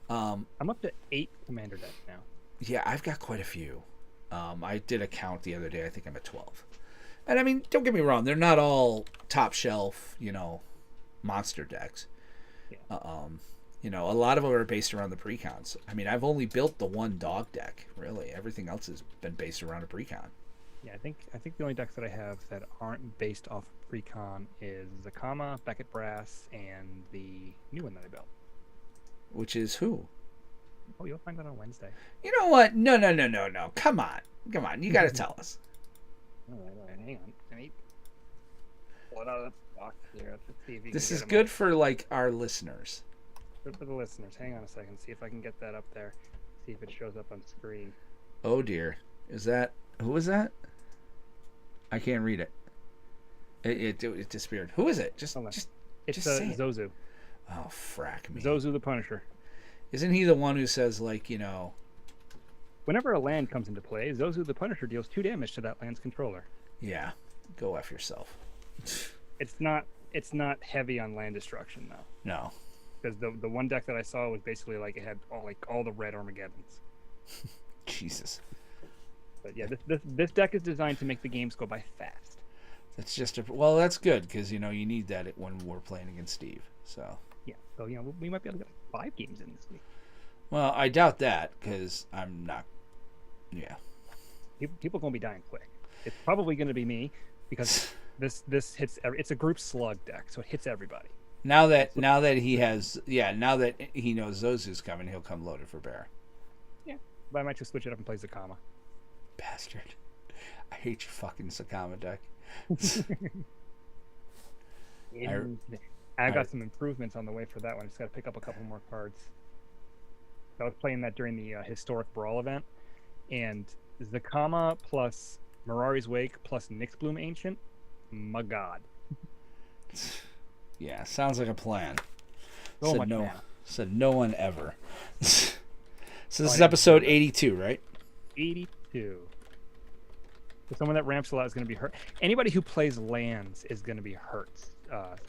I'm up to 8 Commander decks now. Yeah, I've got quite a few. I did a count the other day. I think I'm at 12. And don't get me wrong, they're not all top shelf, monster decks. Yeah. A lot of them are based around the precons. I've only built the one dog deck, really. Everything else has been based around a precon. Yeah, I think the only decks that I have that aren't based off Precon is Zakama, Beckett Brass, and the new one that I built. Which is who? Oh, you'll find that on Wednesday. You know what? No. Come on. You got to tell us. All right. Hang on. Let me pull it out of the box here. Let's see if you this can is get good for our listeners. Good for the listeners. Hang on a second. See if I can get that up there. See if it shows up on screen. Oh dear. Who is that? I can't read it. It disappeared. Who is it? It's Zozu. Oh, frack me. Zozu the Punisher. Isn't he the one who says, Whenever a land comes into play, Zozu the Punisher deals 2 damage to that land's controller. Yeah. Go F yourself. It's not heavy on land destruction, though. No. Because the one deck that I saw was basically it had all the red Armageddons. Jesus. But yeah, this deck is designed to make the games go by fast. That's that's good because you need that when we're playing against Steve. So yeah, so we might be able to get 5 games in this week. Well, I doubt that because I'm not. Yeah, people are gonna be dying quick. It's probably gonna be me because this hits. It's a group slug deck, so it hits everybody. Now that he knows Zozu's coming, he'll come loaded for bear. Yeah, but I might just switch it up and play Zakama. Bastard. I hate your fucking Sakama deck. I've got some improvements on the way for that one. I just got to pick up a couple more cards. I was playing that during the Historic Brawl event, and Zakama plus Mirari's Wake plus Nyxbloom Ancient, my god. Yeah, sounds like a plan. So said much no. mana. Said no one ever. So this is episode 82, right? 82. So someone that ramps a lot is going to be hurt. Anybody who plays lands is going to be hurt,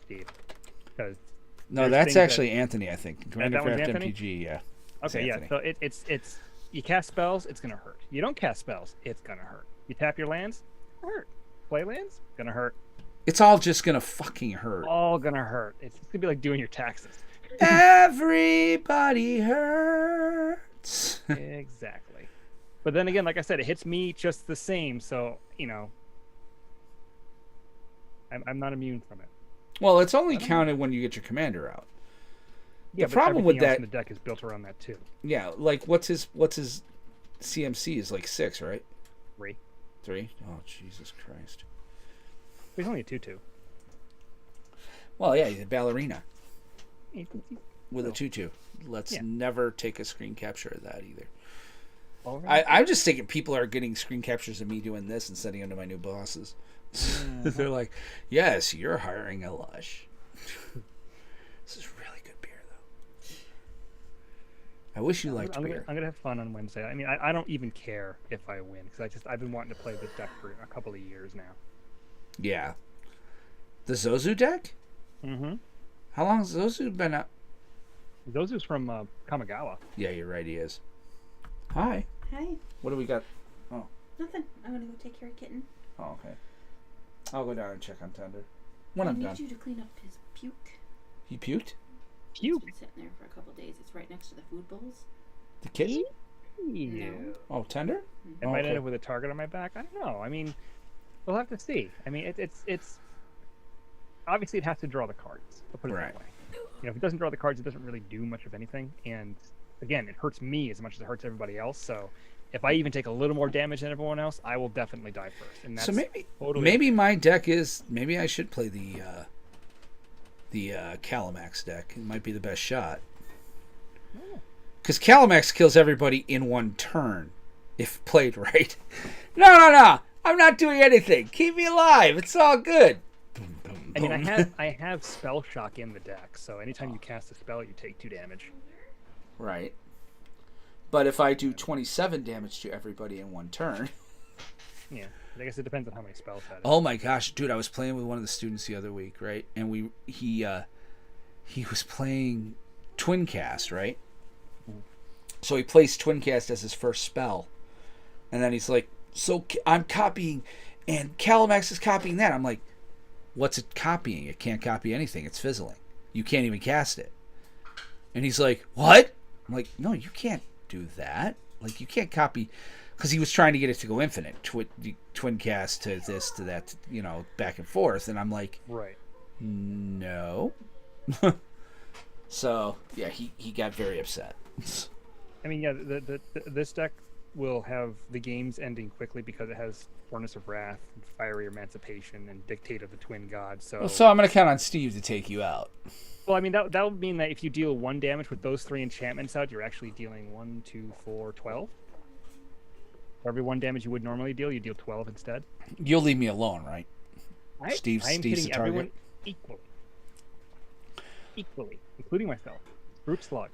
Steve. Because no, that's actually Anthony, I think. That one's Anthony? MTG, yeah. Okay, yeah. So it's you cast spells, it's going to hurt. You don't cast spells, it's going to hurt. You tap your lands, hurt. Play lands, going to hurt. It's all just going to fucking hurt. All going to hurt. It's going to be like doing your taxes. Everybody hurts. Exactly. But then again, like I said, it hits me just the same. So, I'm not immune from it. Well, it's only counted when you get your commander out. Yeah, the problem with that in the deck is built around that too. Yeah, like what's his CMC is like 6, right? 3. 3? Oh, Jesus Christ. He's only a 2/2. Well, yeah, he's a ballerina. With a 2/2. Let's Yeah. never take a screen capture of that either. Right. I'm just thinking people are getting screen captures of me doing this and sending them to my new bosses. They're like, yes, you're hiring a lush. This is really good beer, though. I wish you liked beer. I'm gonna have fun on Wednesday. I mean, I don't even care if I win because I've been wanting to play this deck for a couple of years now. Yeah. The Zozu deck? Mm-hmm. How long has Zozu been out? Zozu's from Kamigawa. Yeah, you're right, he is. Hi. Hi. What do we got? Nothing. I'm gonna go take care of Kitten. Oh, okay. I'll go down and check on Tender. When I I'm need done. you to clean up his puke. He puked? It's Puke? been sitting there for a couple days. It's right next to the food bowls. The kitten? Yeah. No. Oh, Tender? It might end up with a target on my back. I don't know. I mean, we'll have to see. I mean, it's obviously it has to draw the cards. I'll put it Right. that way. If it doesn't draw the cards, it doesn't really do much of anything. And again, it hurts me as much as it hurts everybody else. So if I even take a little more damage than everyone else, I will definitely die first. And that's So maybe totally maybe my deck is maybe I should play the Calamax deck. It might be the best shot. Because Calamax kills everybody in one turn, if played right. No! I'm not doing anything. Keep me alive. It's all good. Boom, boom, I mean, boom. I have Spell Shock in the deck, so anytime you cast a spell, you take 2 damage. Right. But if I do 27 damage to everybody in one turn... Yeah, I guess it depends on how many spells that is. Oh my gosh, dude! I was playing with one of the students the other week, right? And he was playing Twin Cast, right? So he plays Twin Cast as his first spell, and then he's like, "So I'm copying, and Calamax is copying that." I'm like, "What's it copying? It can't copy anything. It's fizzling. You can't even cast it." And he's like, "What?" I'm like, "No, you can't do that. Like, you can't copy." Because he was trying to get it to go infinite, twin cast to this, to that, back and forth. And I'm like, Right. No. So, yeah, he got very upset. I mean, yeah, this deck will have the games ending quickly because it has Furnace of Wrath, Fiery Emancipation, and Dictate of the Twin Gods. So I'm going to count on Steve to take you out. Well, I mean, that would mean that if you deal 1 damage with those 3 enchantments out, you're actually dealing 1, 2, 4, 12. For every 1 damage you would normally deal, you deal 12 instead. You'll leave me alone, right? I'm Steve's hitting the everyone target. equally, including myself. Group slug.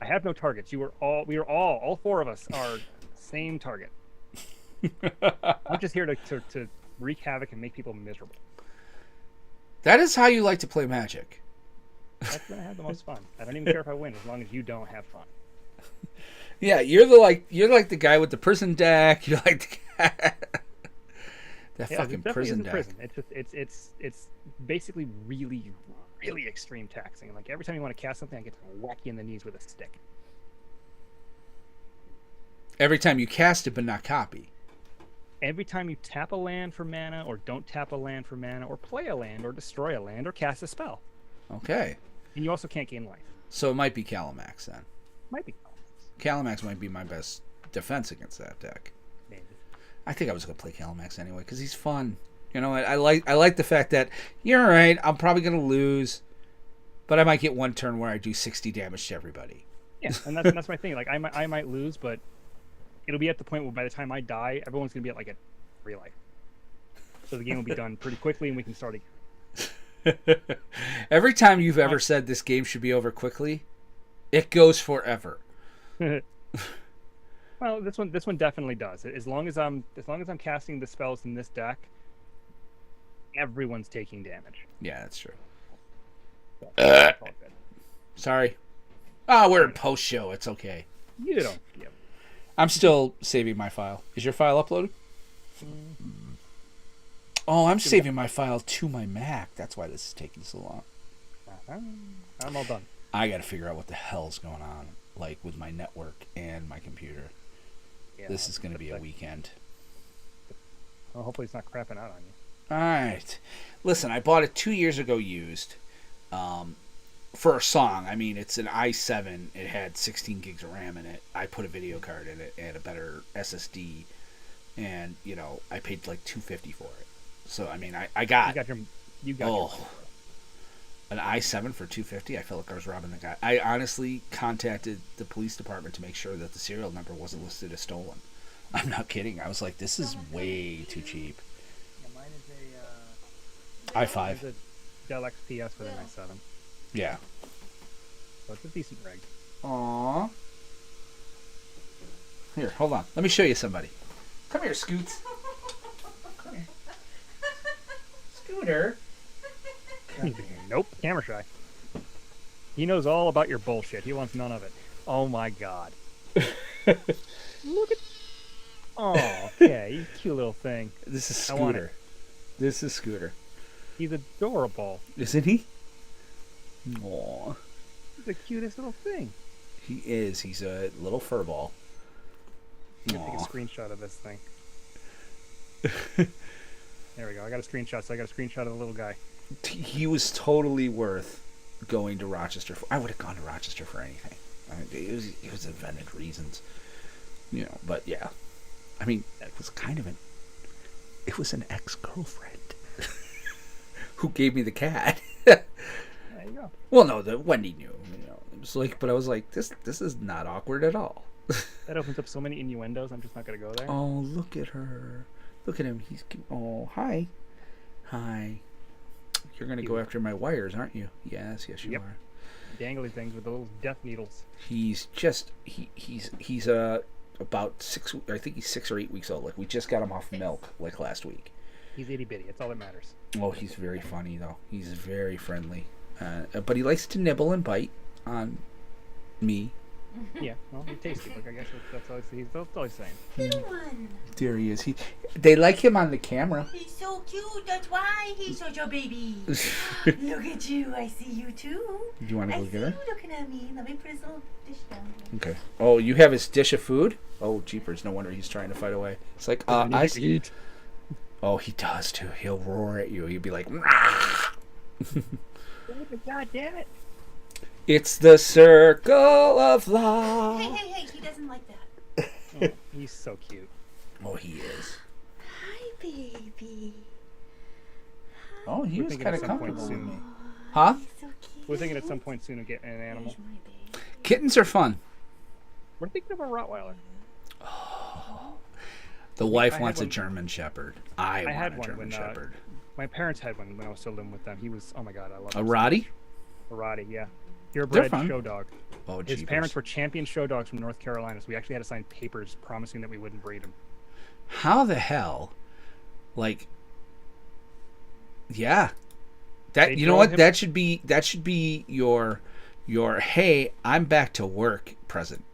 I have no targets. We are all 4 of us are same target. I'm just here to wreak havoc and make people miserable. That is how you like to play Magic. That's when I have the most fun. I don't even care if I win, as long as you don't have fun. Yeah, you're like the guy with the prison deck. You're like that fucking prison deck. Prison. It's basically really, really extreme taxing. Like every time you want to cast something, I get to whack you in the knees with a stick. Every time you cast it, but not copy. Every time you tap a land for mana, or don't tap a land for mana, or play a land, or destroy a land, or cast a spell. Okay. And you also can't gain life. So it might be Calamax then. Might be. Calamax might be my best defense against that deck. Maybe. I think I was gonna play Calamax anyway because he's fun. I like the fact that you're right. I'm probably gonna lose, but I might get 1 turn where I do 60 damage to everybody. Yeah, and that's my thing. Like I might lose, but it'll be at the point where by the time I die, everyone's gonna be at like a 3 life. So the game will be done pretty quickly, and we can start again. Every time you've ever said this game should be over quickly, it goes forever. Well, this one definitely does. As long as I'm casting the spells in this deck, everyone's taking damage. Yeah, that's true. So, it's all good. Sorry. Oh, we're in post show. It's okay. You don't. Yep. I'm still saving my file. Is your file uploaded? Oh, I'm saving my file to my Mac. That's why this is taking so long. I'm all done. I got to figure out what the hell's going on, like with my network and my computer. Yeah, this is going to be a weekend. Well, hopefully it's not crapping out on you. All right. Listen, I bought it 2 years ago used for a song. I mean, it's an i7. It had 16 gigs of RAM in it. I put a video card in it and a better SSD. And, you know, I paid like $250 for it. So, I mean, I got... You got your an i7 for $250. I felt like I was robbing the guy. I honestly contacted the police department to make sure that the serial number wasn't listed as stolen. I'm not kidding. I was like, this is way too cheap. Yeah, mine is i5. It's a Dell XPS with an i7. Yeah. So it's a decent rig. Aww. Here, hold on. Let me show you somebody. Come here, Scoots. Come here. Scooter. Nope, camera shy. He knows all about your bullshit. He wants none of it. Oh my god. Look at. Oh, yeah, you cute little thing. This is Scooter. This is Scooter. He's adorable. Isn't he? Aww. He's the cutest little thing. He is. He's a little furball. I'm gonna take a screenshot of this thing. There we go. I got a screenshot, so I got a screenshot of the little guy. He was totally worth going to Rochester for. I would have gone to Rochester for anything. I mean, it was invented reasons, you know. But yeah, I mean, it was kind of it was an ex-girlfriend who gave me the cat. There you go. Well, no, Wendy knew. You know, it was like, but I was like, this is not awkward at all. That opens up so many innuendos. I'm just not gonna go there. Oh, look at her. Look at him. He's cute. Oh, hi. Hi. You're going to go after my wires, aren't you? Yes, you are. Dangly things with the little death needles. He's just he's about 6. I think he's 6 or 8 weeks old. Like, we just got him off milk like last week. He's itty bitty. That's all that matters. Oh, he's very funny though. He's very friendly, but he likes to nibble and bite on me. Yeah, well, he's tasty. Like, I guess that's all he's saying. Little one. There he is. They like him on the camera. He's so cute. That's why he's such a baby. Look at you. I see you too. Do you want to go get her? You looking at me. Let me put his little dish down. Okay. Oh, you have his dish of food? Oh, jeepers. No wonder he's trying to fight away. It's like, I see. Oh, he does too. He'll roar at you. He'll be like, "Rah!" God damn it. It's the circle of life. Hey, he doesn't like that. Oh, he's so cute. Oh, he is. Hi, baby. Oh, he was kind of at some point comfortable with soon. me. Huh? He's so cute. We're thinking at some point soon of getting an animal. There's my baby. Kittens are fun. We're thinking of a Rottweiler. The wife I wants had a one- German Shepherd. I want had a one German when, Shepherd. My parents had one when I was still living with them. He was, oh my god, I love A him. Roddy? A Roddy, yeah. They're Purebred fun. show dog. Oh, His jeepers. parents were champion show dogs from North Carolina, so we actually had to sign papers promising that we wouldn't breed them. How the hell? Like, yeah. That, you know what? That should be your hey, I'm back to work present.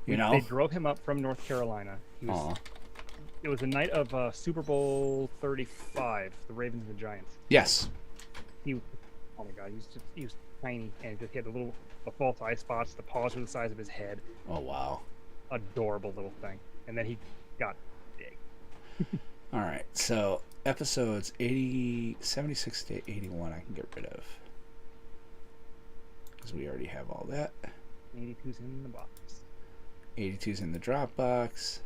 You know? They drove him up from North Carolina. It was the night of Super Bowl 35, the Ravens and the Giants. Yes. Oh my god, he was tiny, and he had the false eye spots. The paws were the size of his head. Oh, wow. Adorable little thing. And then he got big. All right, so episodes 76 to 81 I can get rid of. Because we already have all that. 82's in the box. 82's in the Dropbox.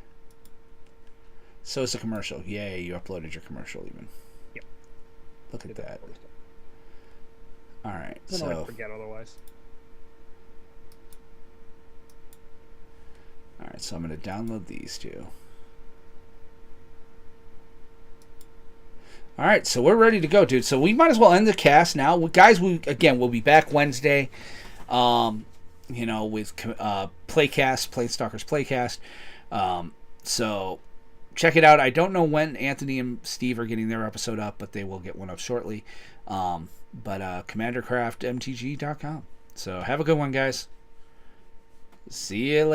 So it's a commercial. Yay, you uploaded your commercial even. Yep. Look at that. All right, I don't so forget otherwise. all right, so I'm going to download these two. All right, so we're ready to go, dude. So we might as well end the cast now, guys. We'll be back Wednesday. With Playcast, PlanesTalkers Playcast. So check it out. I don't know when Anthony and Steve are getting their episode up, but they will get one up shortly. CommanderCraftMTG.com. So have a good one, guys. See you later.